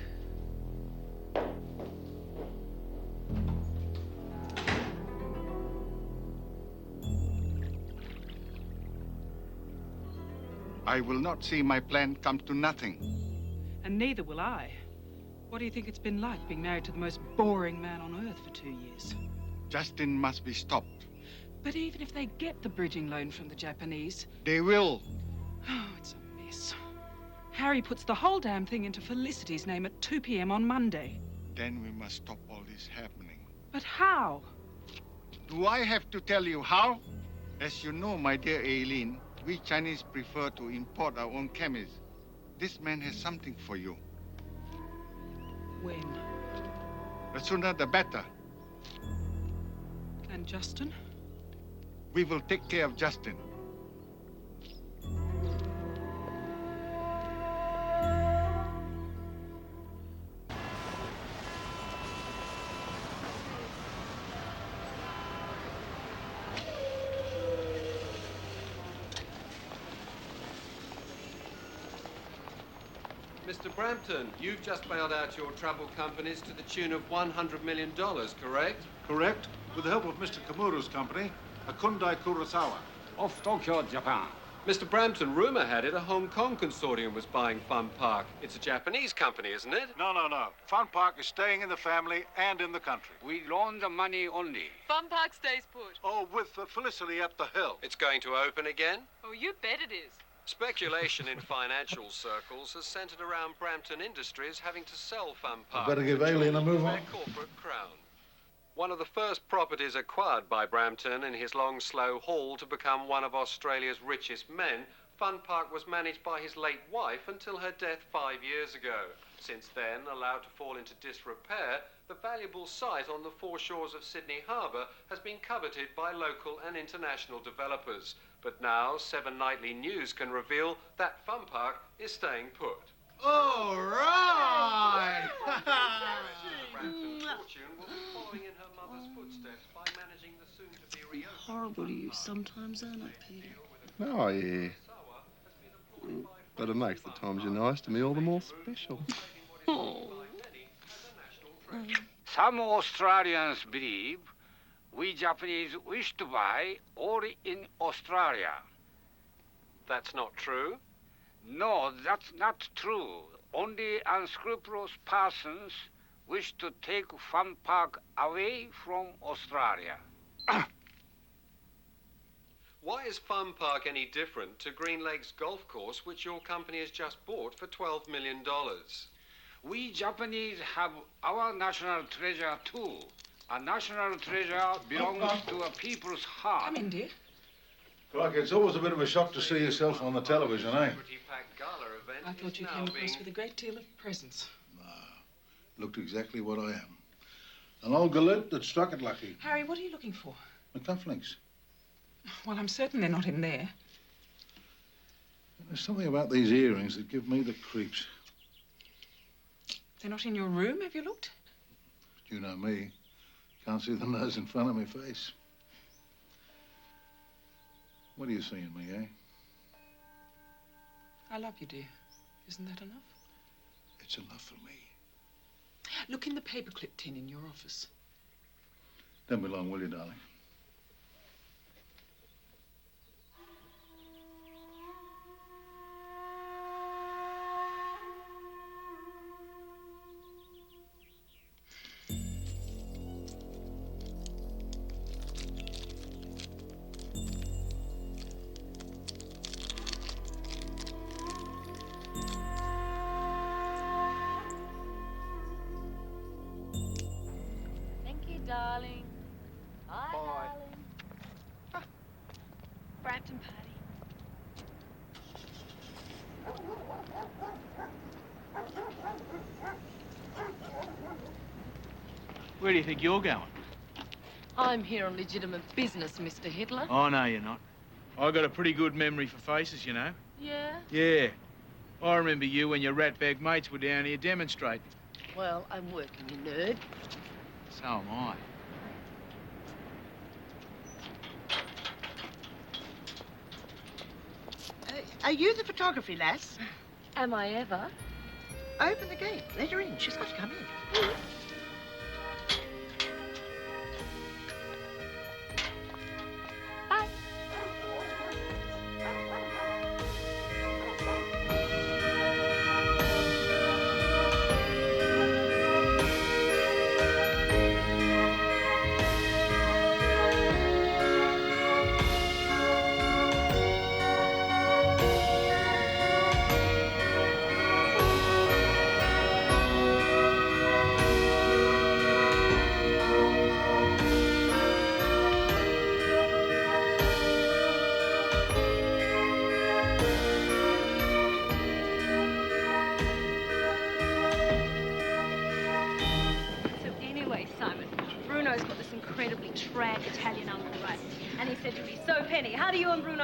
I will not see my plan come to nothing. And neither will I. What do you think it's been like being married to the most boring man on earth for 2 years? Justin must be stopped. But even if they get the bridging loan from the Japanese... They will. Oh, it's a mess. Harry puts the whole damn thing into Felicity's name at 2 p.m. on Monday. Then we must stop all this happening. But how? Do I have to tell you how? As you know, my dear Aileen, we Chinese prefer to import our own chemists. This man has something for you. When? The sooner the better. And Justin? We will take care of Justin. Mr. Brampton, you've just bailed out your troubled companies to the tune of $100 million, correct? Correct. With the help of Mr. Kamuro's company, Akundai Kurosawa. Of Tokyo, Japan. Mr. Brampton, rumor had it a Hong Kong consortium was buying Fun Park. It's a Japanese company, isn't it? No. Fun Park is staying in the family and in the country. We loan the money only. Fun Park stays put. Oh, with Felicity at the hill. It's going to open again? Oh, you bet it is. Speculation in financial circles has centered around Brampton Industries having to sell Fun Park. Better give Aileen a move on. Their corporate crown. One of the first properties acquired by Brampton in his long, slow haul to become one of Australia's richest men, Fun Park was managed by his late wife until her death 5 years ago. Since then, allowed to fall into disrepair, the valuable site on the foreshores of Sydney Harbour has been coveted by local and international developers. But now, 7 Nightly News can reveal that Fun Park is staying put. All right! Brampton's fortune will be following in her mother's footsteps by managing the soon-to-be reopened... Horrible to you sometimes, aren't I, Peter? Oh, yeah. But it makes the times you're nice to me all the more special. Some Australians believe we Japanese wish to buy all in Australia. That's not true. No, that's not true. Only unscrupulous persons wish to take Fun Park away from Australia. Why is Fun Park any different to Green Lakes Golf Course, which your company has just bought for $12 million? We Japanese have our national treasure too. A national treasure belongs to a people's heart. Come in, dear. Crikey, it's always a bit of a shock to see yourself on the television, eh? I thought you came across with a great deal of presence. Looked exactly what I am. An old galoot that struck it lucky. Harry, what are you looking for? The cufflinks. Well, I'm certain they're not in there. There's something about these earrings that give me the creeps. They're not in your room, have you looked? You know me. Can't see the nose in front of my face. What do you see in me, eh? I love you, dear. Isn't that enough? It's enough for me. Look in the paperclip tin in your office. Don't be long, will you, darling? Darling. Hi, Bye. darling. Brampton party. Where do you think you're going? I'm here on legitimate business, Mr. Hitler. Oh, no, you're not. I got a pretty good memory for faces, you know. Yeah? Yeah. I remember you when your ratbag mates were down here demonstrating. Well, I'm working, you nerd. So am I. Are you the photography lass? Am I ever? Open the gate. Let her in. She's got to come in.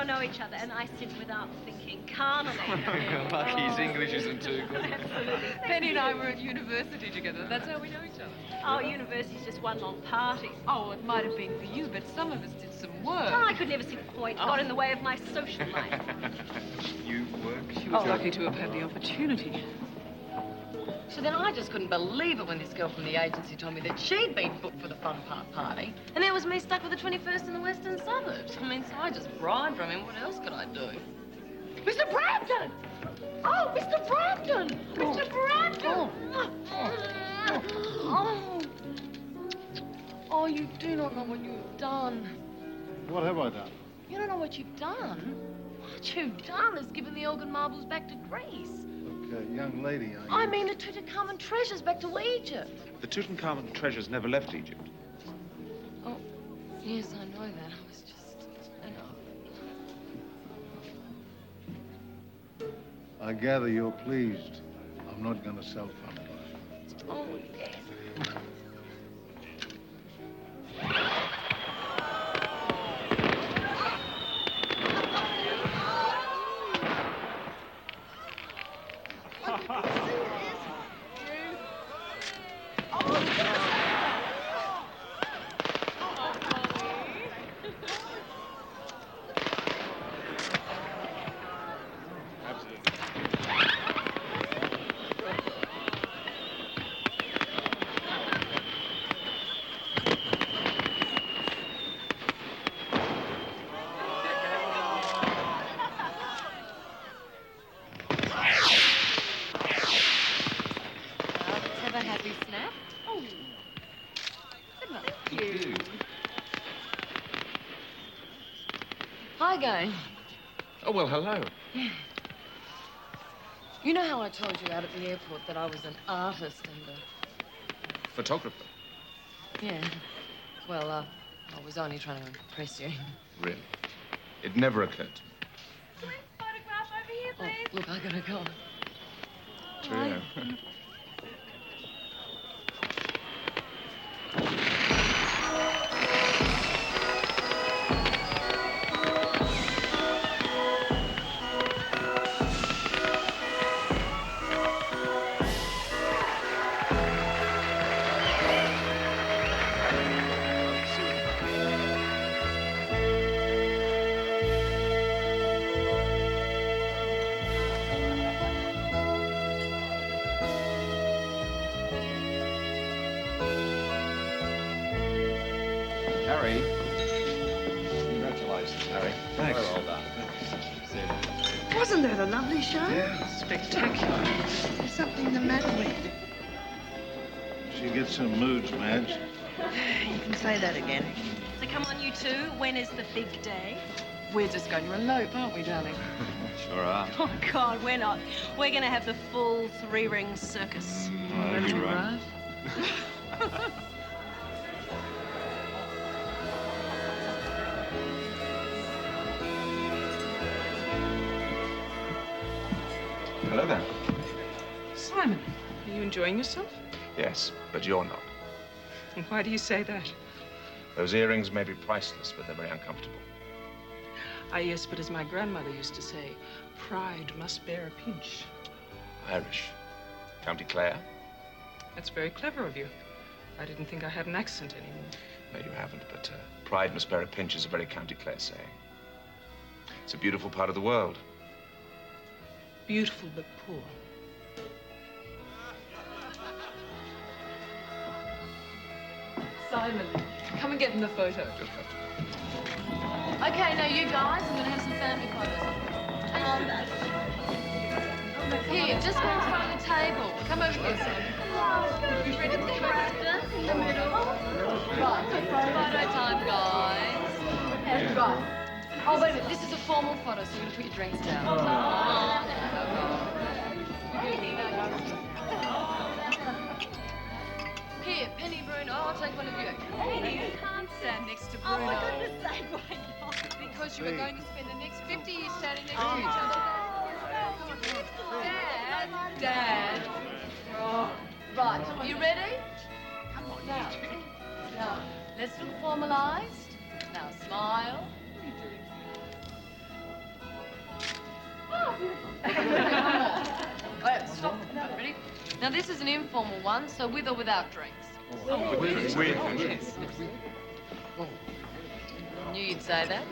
Know each other, and I said without thinking, carnally. Lucky his English isn't too good. Absolutely. Penny and I were at university together. That's how we know each other. Oh, university's just one long party. Oh, it might have been for you, but some of us did some work. Oh, I could never see the point. Got in the way of my social life. You work? She was lucky to have had the opportunity. So then I just couldn't believe it when this girl from the agency told me that she'd been booked for the Fun Park party. And there was me stuck with the 21st in the western suburbs. I mean, so I just bribed her. I mean, what else could I do? Mr. Brampton! Oh, Mr. Brampton! Mr. Brampton! Oh. Oh, you do not know what you've done. What have I done? You don't know what you've done? What you've done is given the Elgin marbles back to Greece. Young lady, are you? I mean the Tutankhamun treasures back to Egypt. The Tutankhamun treasures never left Egypt. Oh, yes, I know that. I was just, I gather you're pleased. I'm not going to sell Fun Park. Oh, yes. again. Oh, well, hello. You know how I told you out at the airport that I was an artist and a... Photographer. Yeah. Well, I was only trying to impress you. Really? It never occurred to me. Photograph over here, please. Oh, look, I gotta go. Cheerio. Harry. Congratulations, Harry. Thanks. Well done. Wasn't that a lovely show? Yeah. Spectacular. There's something the matter with it. She gets some moods, Madge. You can say that again. So come on, you two. When is the big day? We're just going to elope, aren't we, darling? Sure are. Oh, God, we're not. We're going to have the full three-ring circus. Oh, that'd be right. Hello there. Simon, are you enjoying yourself? Yes, but you're not. And why do you say that? Those earrings may be priceless, but they're very uncomfortable. Ah, yes, but as my grandmother used to say, pride must bear a pinch. Irish. County Clare? That's very clever of you. I didn't think I had an accent anymore. No, you haven't, but pride must bear a pinch is a very County Clare saying. It's a beautiful part of the world. Beautiful but poor. Simon, come and get in the photo. Okay, now you guys, I'm gonna have some family photos. Hang on. Here, just go in front of the table. Come over here, Simon. You ready to take practice in the middle? Right, photo time, guys. Right. Oh, wait a minute, this is a formal photo, so you're gonna put your drinks down. Here, Penny, Bruno, I'll take one of you. Penny, you can't stand next to Bruno. Oh, for goodness sake, why not? Because you are going to spend the next 50 years standing next to each other. Dad. Oh. Right, you ready? Come on, now. Now, let's look formalized. Now, smile. Oh, wait, stop. Ready? Now, this is an informal one, so with or without drinks. With. Yes. Knew you'd say that.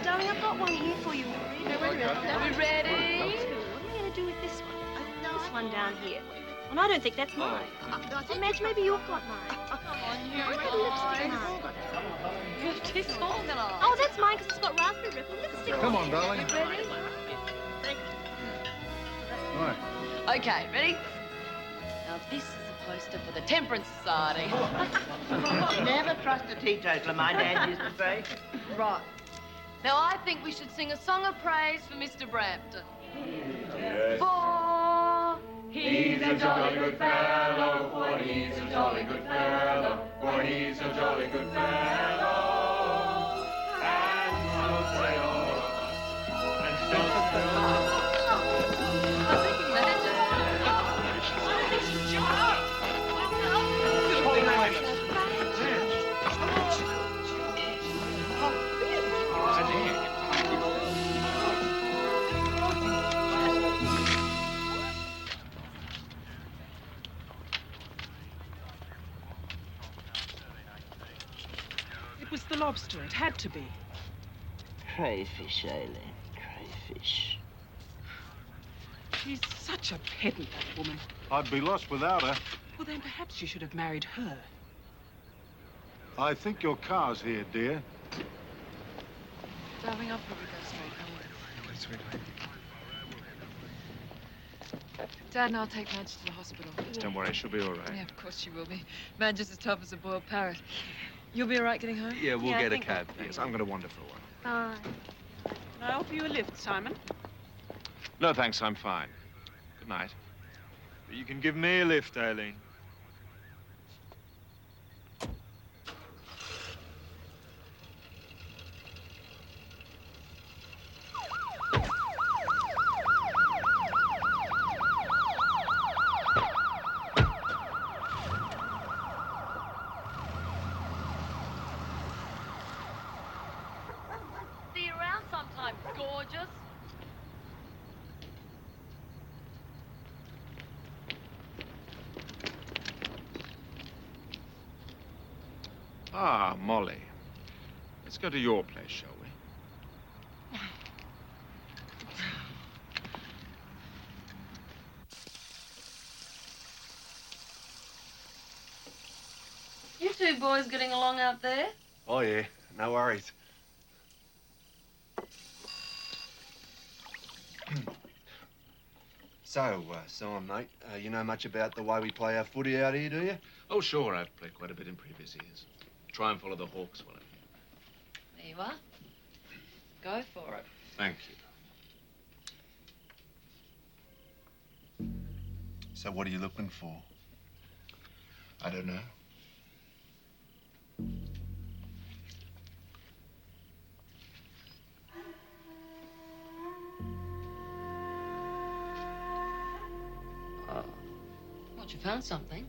Darling, I've got one here for you already. Are we ready? What am I going to do with this one? This one down here. And I don't think that's mine. Madge, maybe you've got mine. Come on, you I've got lipstick on. You're disorganized. Oh, that's mine because it's got raspberry ripple lipstick on. Come on, darling. You ready? All right. Okay, ready? Now, this is a poster for the Temperance Society. Never trust a teetotaler, my dad used to say. Right. Now, I think we should sing a song of praise for Mr. Brampton. Yes. For He's a jolly good fellow, for he's a jolly good fellow, for he's a jolly good fellow. And so say all of us, and so say all of us. It was the lobster. It had to be. Crayfish, Aileen. Crayfish. She's such a pedant, that woman. I'd be lost without her. Well, then perhaps you should have married her. I think your car's here, dear. Darling, I'll probably go straight home. Dad and I'll take Madge to the hospital. Don't worry, she'll be all right. Yeah, of course she will be. Madge is as tough as a boiled parrot. You'll be all right getting home? Yeah, we'll I get a think cab. that's Yes, I'm going to wander for a while. Bye. Can I offer you a lift, Simon? No, thanks. I'm fine. Good night. But you can give me a lift, Aileen. See you around sometime, gorgeous. Ah, Molly. Let's go to your place, shall we? You two boys getting along out there? Oh, yeah. No worries. So, Simon, mate, you know much about the way we play our footy out here, do you? Oh, sure. I've played quite a bit in previous years. Try and follow the Hawks well. There you are. Go for it. Thank you. So what are you looking for? I don't know. What, you found something?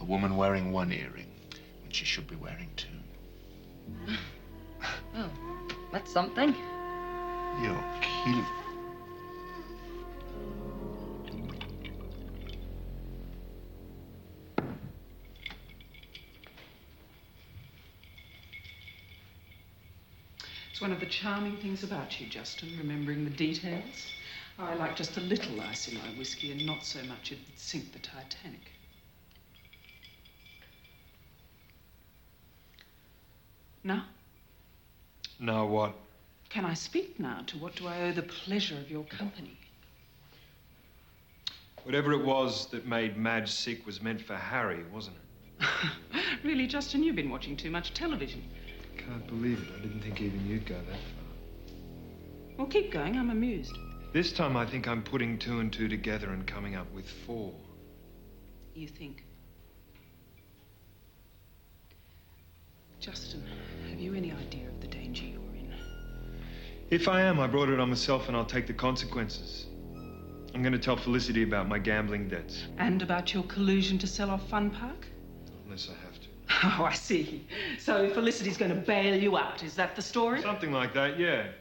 A woman wearing one earring when she should be wearing two. Oh, that's something. You're kidding. It's one of the charming things about you, Justin, remembering the details. I like just a little ice in my whiskey and not so much it'd sink the Titanic. Now? Now what? Can I speak now? To what do I owe the pleasure of your company? Whatever it was that made Madge sick was meant for Harry, wasn't it? Really, Justin, you've been watching too much television. Can't believe it. I didn't think even you'd go that far. Well, keep going. I'm amused. This time I think I'm putting two and two together and coming up with four. You think? Justin, have you any idea of the danger you're in? If I am, I brought it on myself and I'll take the consequences. I'm going to tell Felicity about my gambling debts. And about your collusion to sell off Fun Park? Unless I have to. Oh, I see. So Felicity's going to bail you out. Is that the story? Something like that, yeah.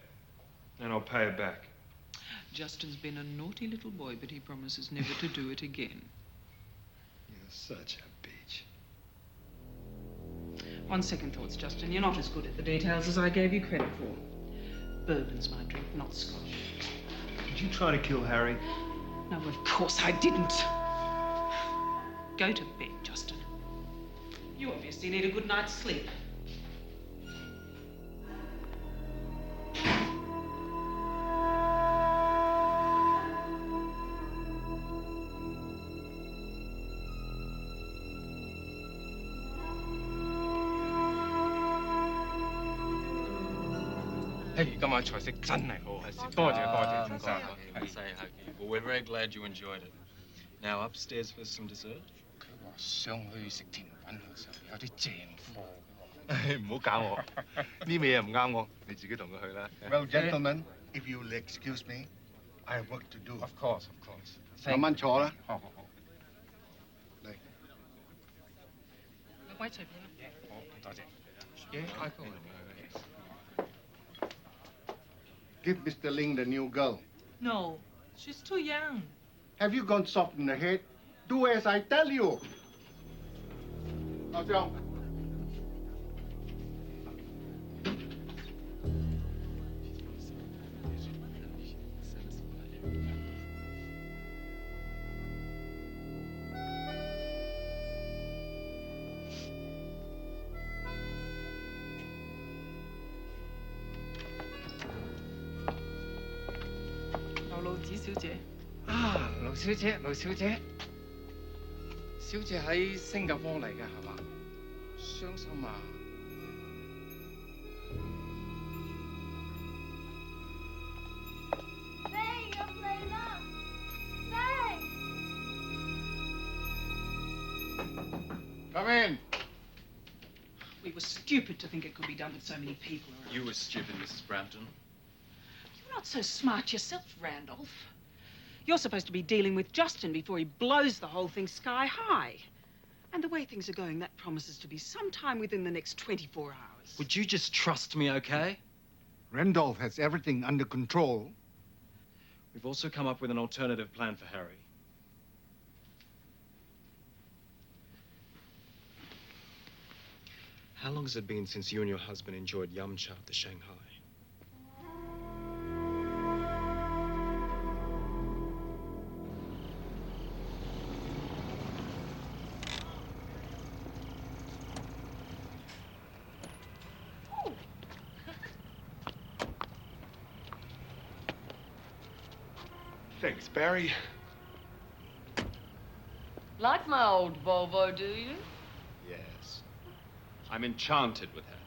And I'll pay her back. Justin's been a naughty little boy, but he promises never to do it again. You're such a bitch. On second thoughts, Justin, you're not as good at the details as I gave you credit for. Bourbon's my drink, not scotch. Did you try to kill Harry? No, of course I didn't. Go to bed, Justin. You obviously need a good night's sleep. We're very glad you enjoyed it. Now upstairs for some dessert. Well, gentlemen, if you'll excuse me, I have work to do. Of course, of course. 慢慢坐啦。好好好。嚟。喂，隨便啦。好，多謝。Yeah, I go. Give Mr. Ling the new girl. No, she's too young. Have you gone soft in the head? Do as I tell you. 老兄。盧子小姐。啊，盧小姐，盧小姐，小姐喺新加坡嚟嘅係嘛？想什么？ Come in. We were stupid to think it could be done with so many people around. You were stupid, Mrs. Brampton. You're not so smart yourself, Randolph. You're supposed to be dealing with Justin before he blows the whole thing sky high. And the way things are going, that promises to be sometime within the next 24 hours. Would you just trust me, okay? Randolph has everything under control. We've also come up with an alternative plan for Harry. How long has it been since you and your husband enjoyed yum cha to Shanghai? Thanks, Barry. Like my old Volvo, do you? Yes. I'm enchanted with her.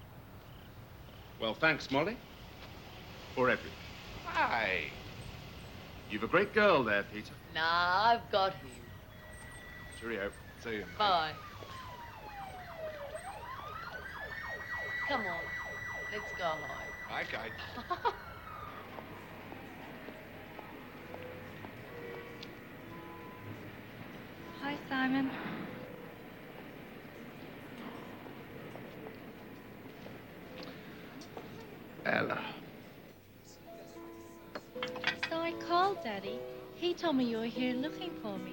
Well, thanks, Molly, for everything. Hi. You've a great girl there, Peter. Nah, I've got him. Cheerio. See you. Bye. Come on, let's go home. Okay. Hi, Simon. Ella. So I called Daddy. He told me you were here looking for me.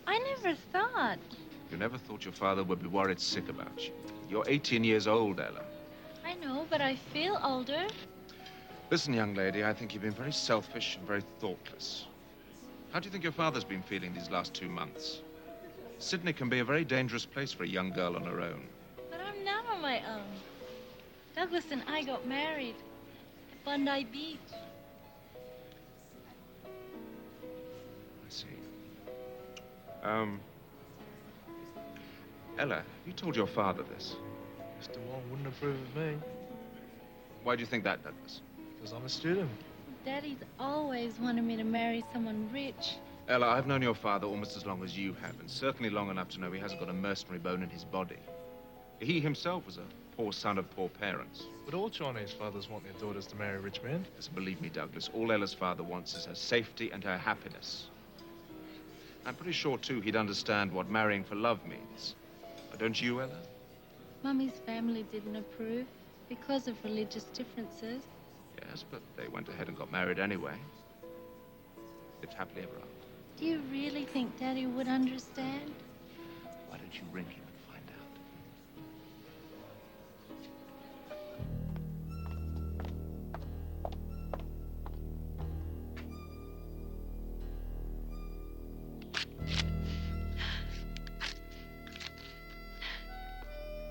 I never thought. You never thought your father would be worried sick about you. You're 18 years old, Ella. I know, but I feel older. Listen, young lady, I think you've been very selfish and very thoughtless. How do you think your father's been feeling these last 2 months? Sydney can be a very dangerous place for a young girl on her own. But I'm not on my own. Douglas and I got married at Bondi Beach. I see. Ella, have you told your father this? Mr. Wong wouldn't approve of me, Why do you think that, Douglas? because I'm a student. Daddy's always wanted me to marry someone rich. Ella, I've known your father almost as long as you have, and certainly long enough to know he hasn't got a mercenary bone in his body. He himself was a poor son of poor parents. But all Chinese fathers want their daughters to marry rich men. Listen, believe me, Douglas, all Ella's father wants is her safety and her happiness. I'm pretty sure, too, he'd understand what marrying for love means. But don't you, Ella? Mummy's family didn't approve because of religious differences. Yes, but they went ahead and got married anyway. Lived happily ever after. Do you really think Daddy would understand? Why don't you ring him and find out?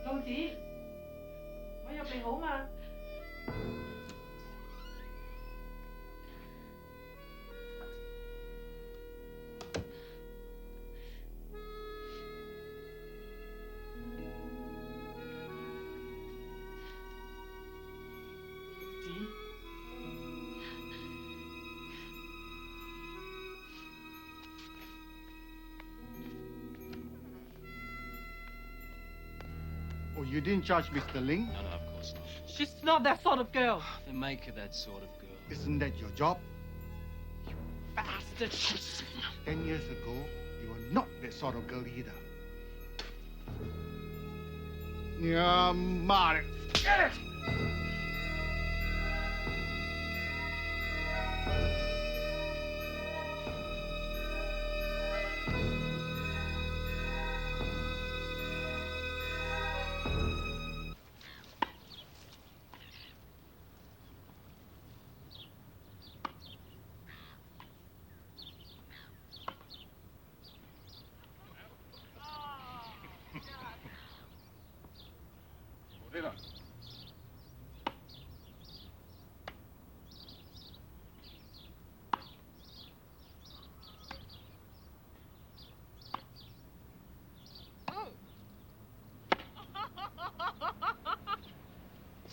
Long chị, mới vô ngủ mà. Oh, you didn't charge Mr. Ling? No, of course not. She's not that sort of girl. Then make her that sort of girl. Isn't that your job? Bastard. 10 years ago, you were not that sort of girl either. Yeah, Mark.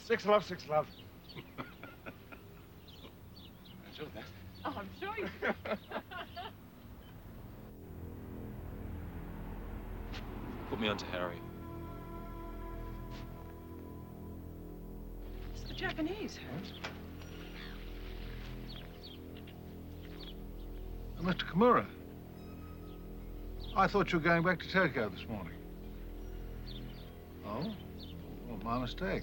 6 love, 6 love. Enjoyed that. Oh, I'm sure you Put me on to Harry. It's the Japanese, Harry. Mr. Kimura, I thought you were going back to Tokyo this morning. Oh? Well, my mistake.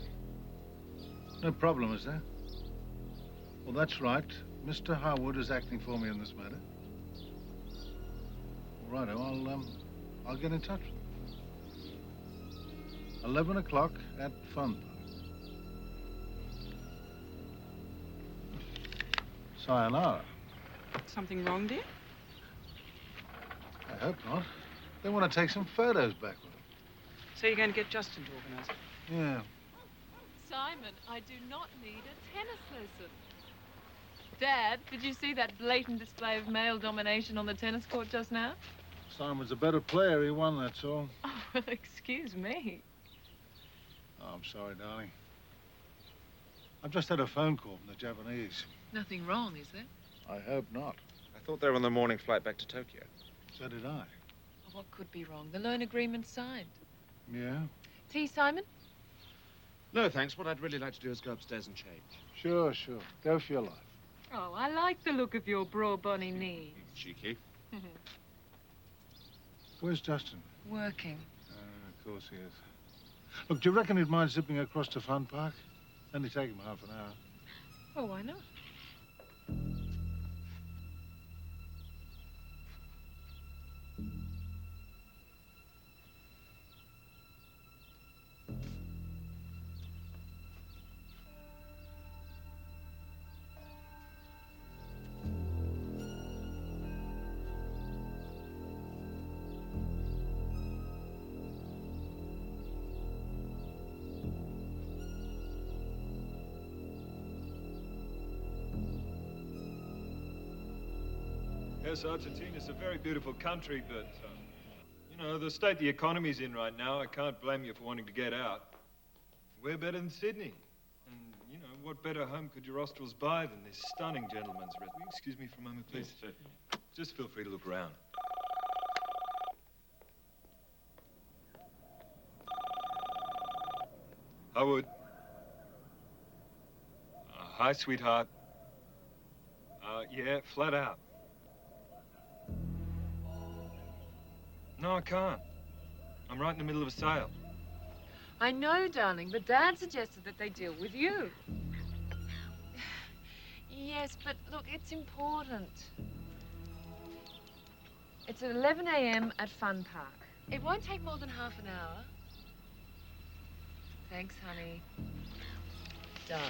No problem, is there? Well, that's right. Mr. Harwood is acting for me in this matter. All righto, I'll get in touch with him. 11 o'clock at Fun Park. Sayonara. Something wrong, dear? I hope not. They want to take some photos back with them. So you're going to get Justin to organise it? Yeah. Simon, I do not need a tennis lesson. Dad, did you see that blatant display of male domination on the tennis court just now? Simon's a better player. He won, that's all. Oh, well, excuse me. Oh, I'm sorry, darling. I've just had a phone call from the Japanese. Nothing wrong, is there? I hope not. I thought they were on the morning flight back to Tokyo. So did I. Oh, what could be wrong? The loan agreement's signed. Yeah? Tea, Simon? No, thanks. What I'd really like to do is go upstairs and change. Sure, sure. Go for your life. Oh, I like the look of your broad bonny knees. Cheeky. Where's Justin? Working. Of course he is. Look, do you reckon he'd mind zipping across to Fun Park? Only take him half an hour. Well, why not? Yes, Argentina's a very beautiful country, but, you know, the state the economy's in right now, I can't blame you for wanting to get out. We're better than Sydney. And, you know, what better home could your nostrils buy than this stunning gentleman's rest? Will you excuse me for a moment, please? Yes, Just feel free to look around. Howard. Hi, sweetheart. Yeah, flat out. No, I can't. I'm right in the middle of a sale. I know, darling, but Dad suggested that they deal with you. Yes, but look, it's important. It's at 11 a.m. at Fun Park. It won't take more than half an hour. Thanks, honey. Done.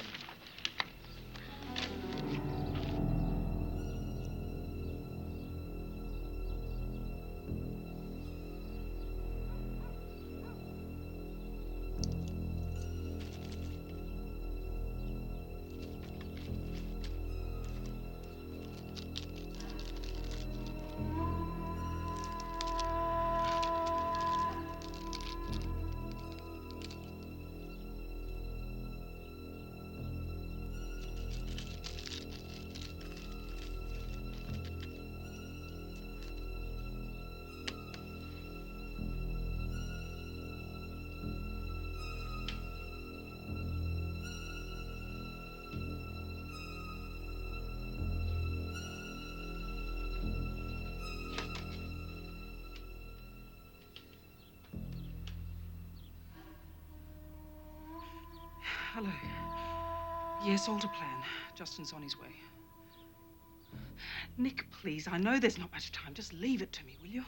Hello. Yes, all to plan. Justin's on his way. Nick, please, I know there's not much time. Just leave it to me, will you?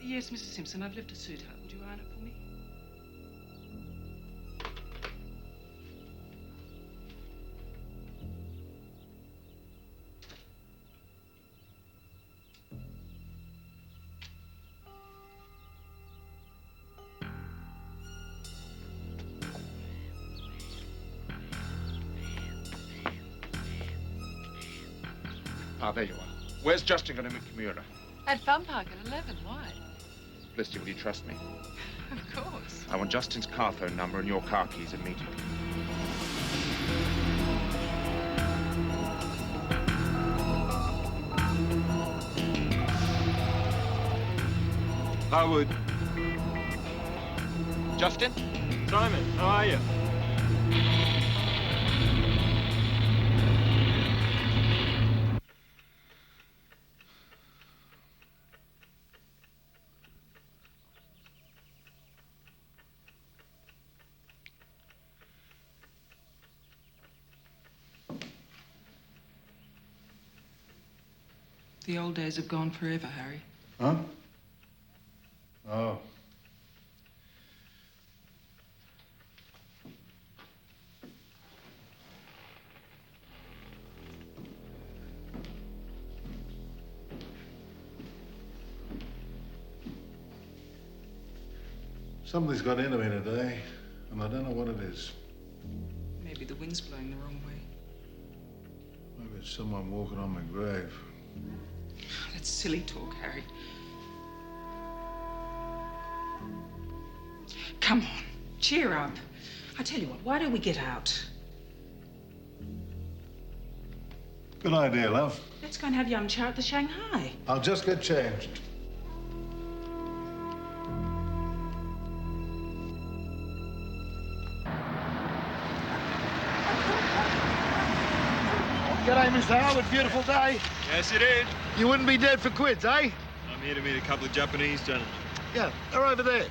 Yes, Mrs. Simpson, I've left a suit out. Would you iron it for me? Ah, there you are. Where's Justin going to meet Kimura? At Fun Park at 11. Why? Felicity, will you trust me? Of course. I want Justin's car phone number and your car keys immediately. Howard. Justin? Simon, how are you? The old days have gone forever, Harry. Huh? Oh. Something's got into me today, and I don't know what it is. Maybe the wind's blowing the wrong way. Maybe it's someone walking on my grave. That's silly talk, Harry. Come on, cheer up. I tell you what, why don't we get out? Good idea, love. Let's go and have yum cha at the Shanghai. I'll just get changed. G'day, Mr. Howard. Beautiful day. Yes, it is. You wouldn't be dead for quids, eh? I'm here to meet a couple of Japanese gentlemen. Yeah, they're over there.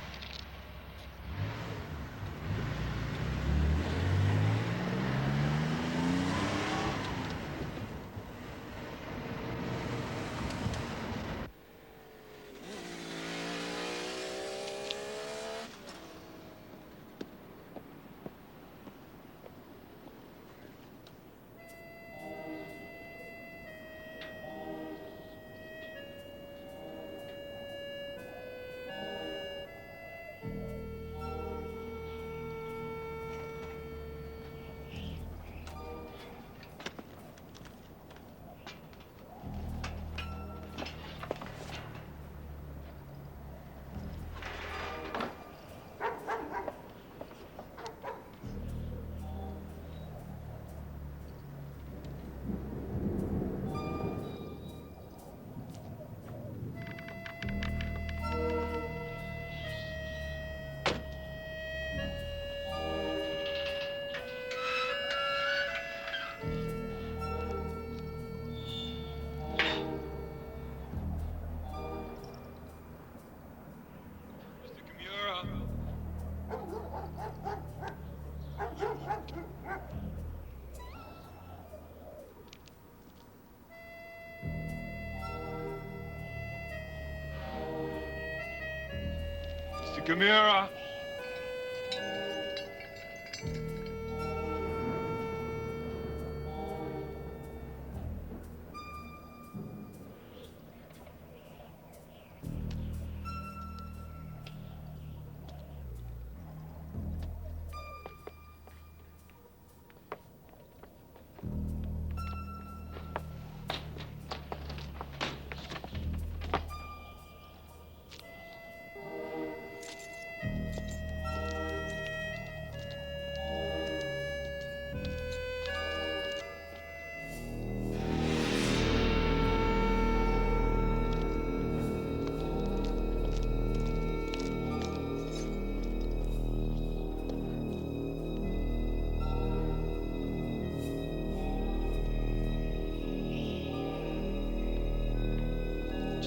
Kimura.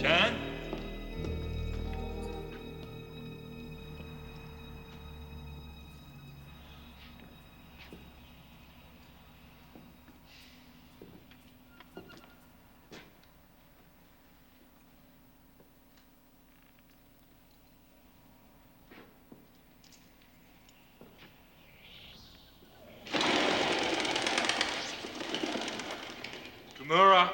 Chan? Kimura.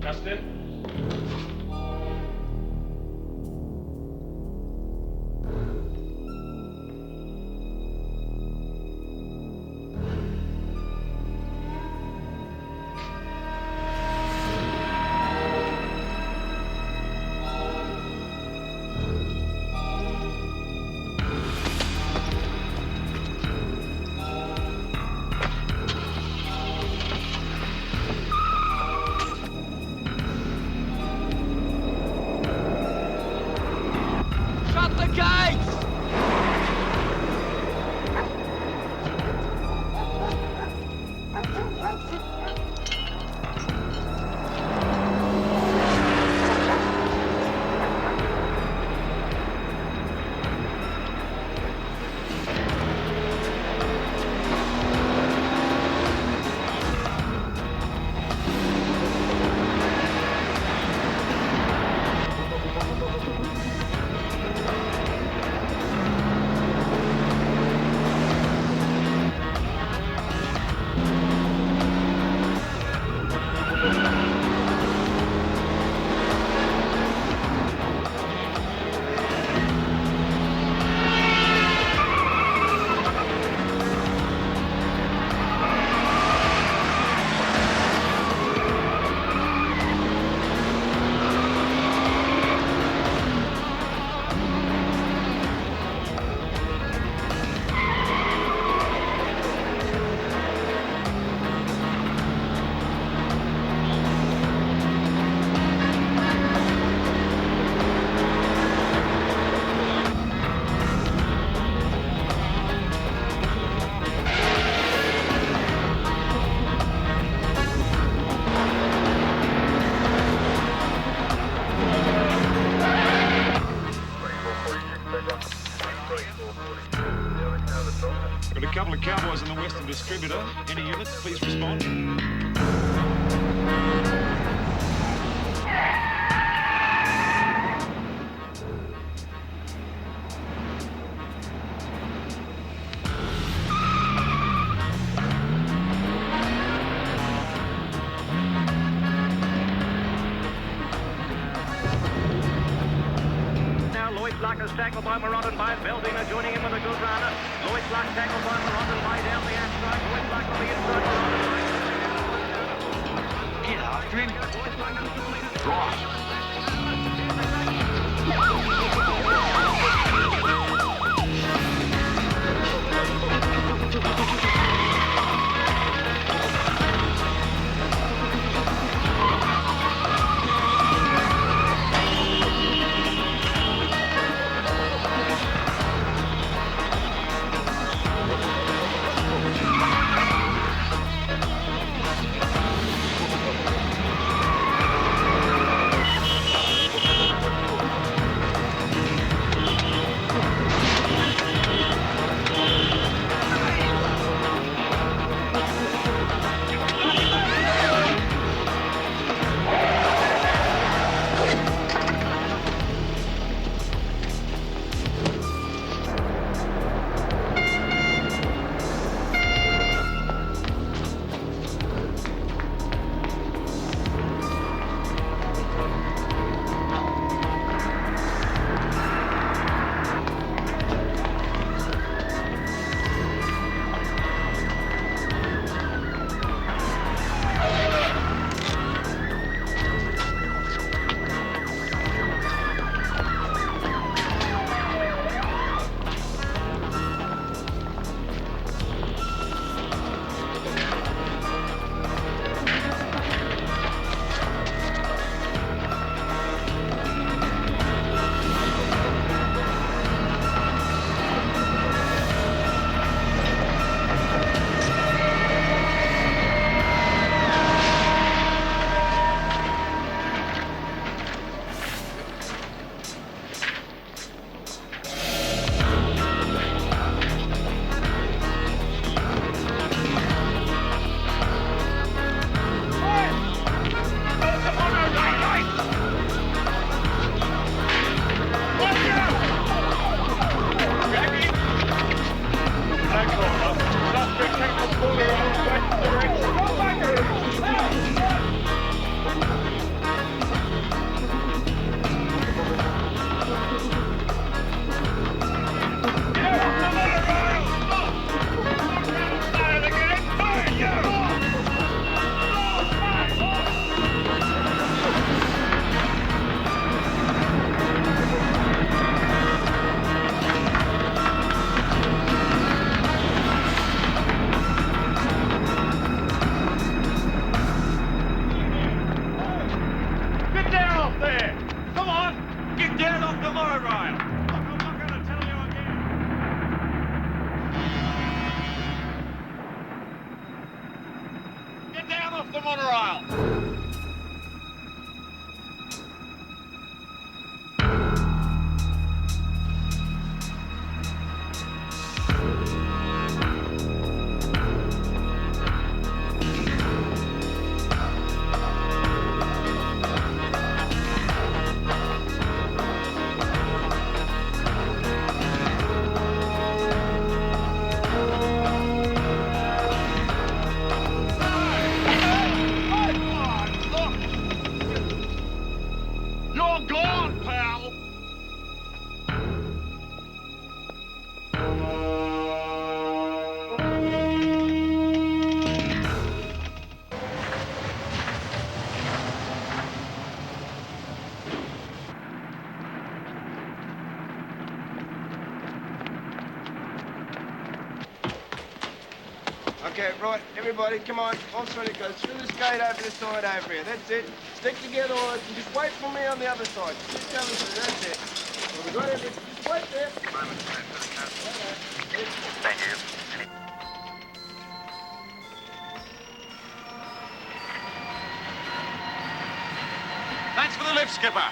Justin? Got a couple of cowboys in the Western Distributor. Any units, please respond. Luck is tackled by Marodden by Beldina, joining him with a good runner. Lloyd Luck tackled by Marodden by down the outside. Lloyd Luck on the inside. Marodden. Get after him. Right. Get down off the monorail! I'm not going to tell you again. Get down off the monorail! You're gone, pal! Okay, right, everybody, come on. All it goes through this gate over the side over here. That's it. Stick together all right, and just wait for me on the other side. Just coming through, that's it. Well, we got everything. Just wait there. Thank you. Thanks for the lift, Skipper.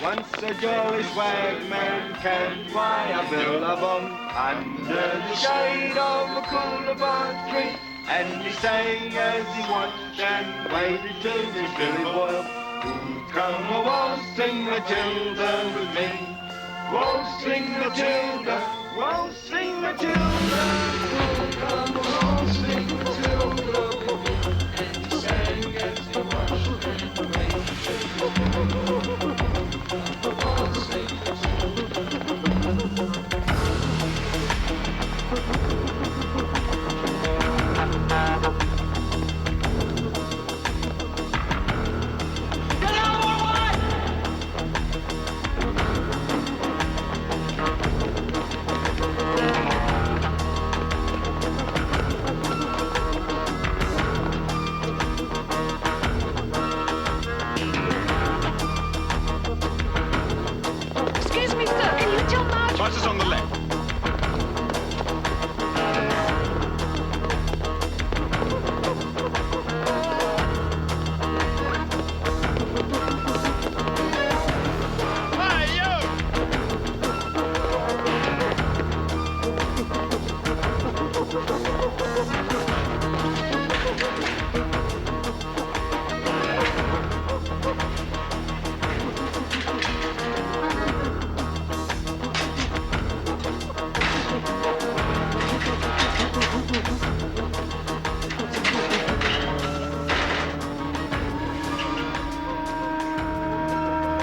Once a jolly swagman can fly a billabong under the shade of a coolabah tree, and he sang as he watched and waited till his Billy Boyle. Come a waltzing Matilda with me, waltzing Matilda, waltzing Matilda. Come a waltzing Matilda with me, and he sang as he watched and waited till his Billy Boyle. Bus is on the left. Hey, you!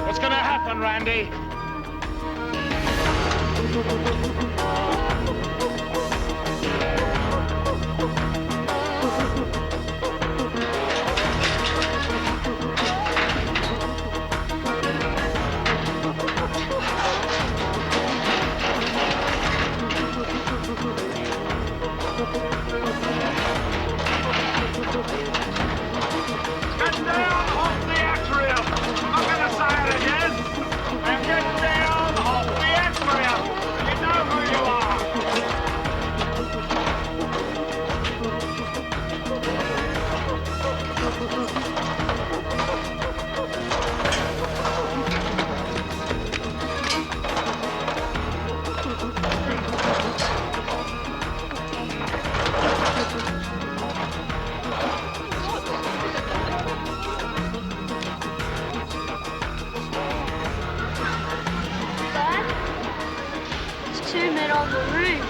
What's going to happen, Randy? Get down off the atrium! I'm going to say it again! And get down off the atrium! You know who you are! Dad? There's two men on the roof.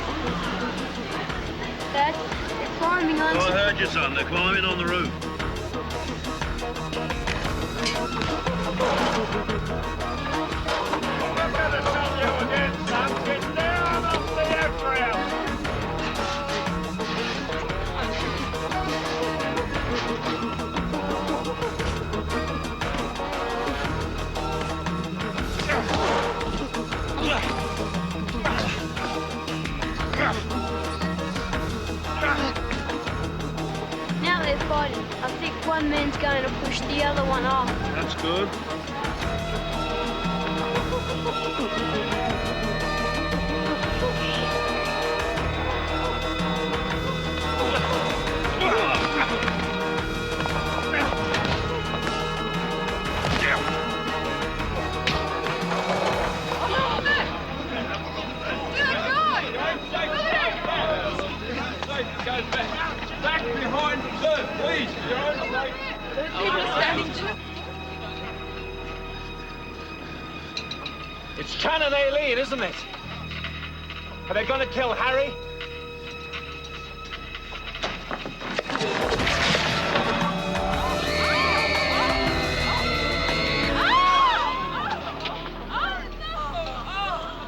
Dad, they're climbing on. I heard you, son. They're climbing on the roof. I'm going to tell you again, son. Get down off the atrium! they're fighting. I think one man's going to push the other one off. That's good. Back behind the bird, please, Joe. People are standing too. It's Canon Aileen, isn't it? Are they going to kill Harry?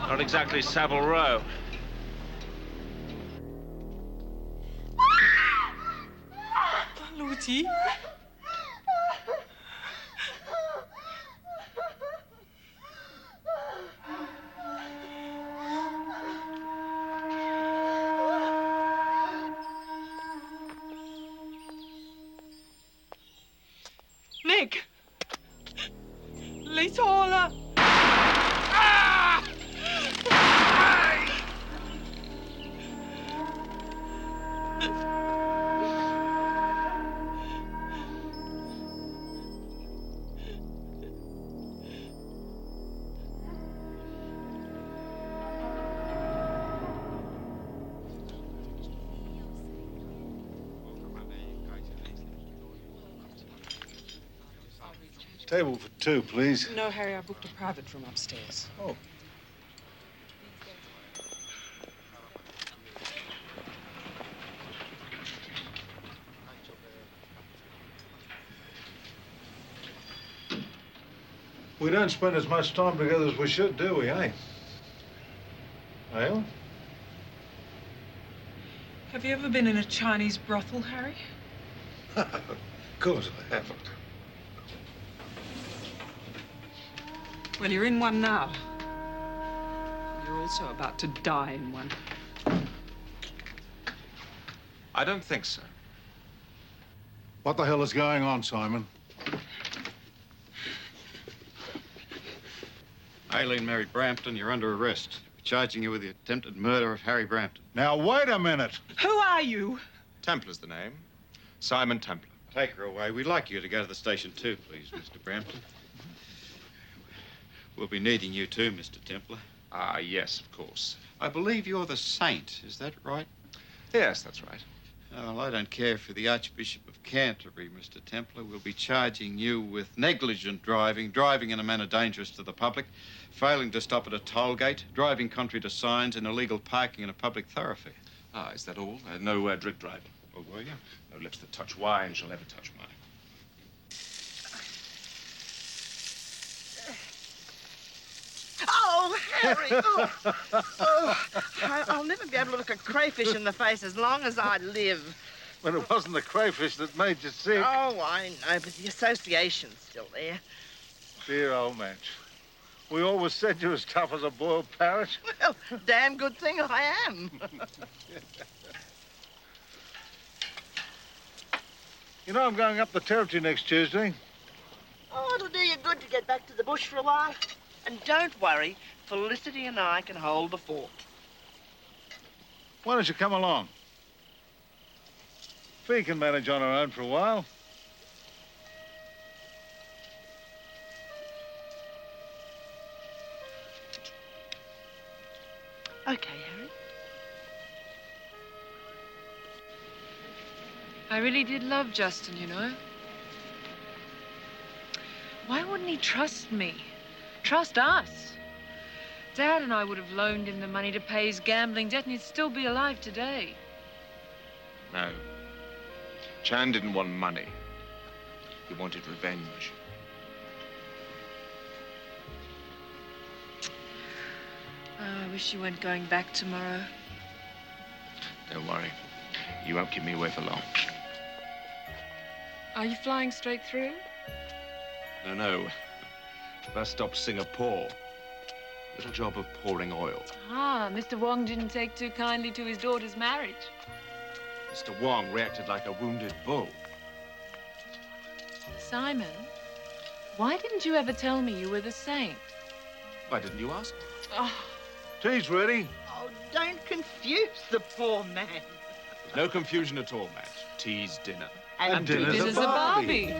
Not exactly Savile Row. Lottie? Nick! Lisa Holler! Table for two, please. No, Harry, I booked a private room upstairs. Oh. We don't spend as much time together as we should, do we, eh? Well? Have you ever been in a Chinese brothel, Harry? Of course I haven't. Well, you're in one now. You're also about to die in one. I don't think so. What the hell is going on, Simon? Aileen married Brampton. You're under arrest. We're charging you with the attempted murder of Harry Brampton. Now, wait a minute. Who are you? Templar's the name. Simon Templar. Take her away. We'd like you to go to the station too, please, Mr. Brampton. We'll be needing you too, Mr. Templar. Ah, yes, of course. I believe you're the saint, is that right? Yes, that's right. Well, I don't care for the Archbishop of Canterbury, Mr. Templar. We'll be charging you with negligent driving, driving in a manner dangerous to the public, failing to stop at a toll gate, driving contrary to signs, and illegal parking in a public thoroughfare. Ah, is that all? No drink driving. Oh, were you? No lips that touch wine shall ever touch mine. Oh, Harry! Oh, I'll never be able to look a crayfish in the face as long as I live. But it wasn't the crayfish that made you sick. Oh, I know, but the association's still there. Dear old Madge. We always said you were as tough as a boiled parrot. Well, damn good thing I am. You know, I'm going up the territory next Tuesday. Oh, it'll do you good to get back to the bush for a while. And don't worry, Felicity and I can hold the fort. Why don't you come along? Fee can manage on her own for a while. Okay, Harry. I really did love Justin, you know. Why wouldn't he trust me? Trust us? Dad and I would have loaned him the money to pay his gambling debt and he'd still be alive today. No. Chan didn't want money. He wanted revenge. Oh, I wish you weren't going back tomorrow. Don't worry. You won't keep me away for long. Are you flying straight through? No. First stop Singapore. Little job of pouring oil. Ah, Mr. Wong didn't take too kindly to his daughter's marriage. Mr. Wong reacted like a wounded bull. Simon, why didn't you ever tell me you were the saint? Why didn't you ask? Oh. Tea's ready. Oh, don't confuse the poor man. No confusion at all, Madge. Tea's dinner. And dinner's a barbie.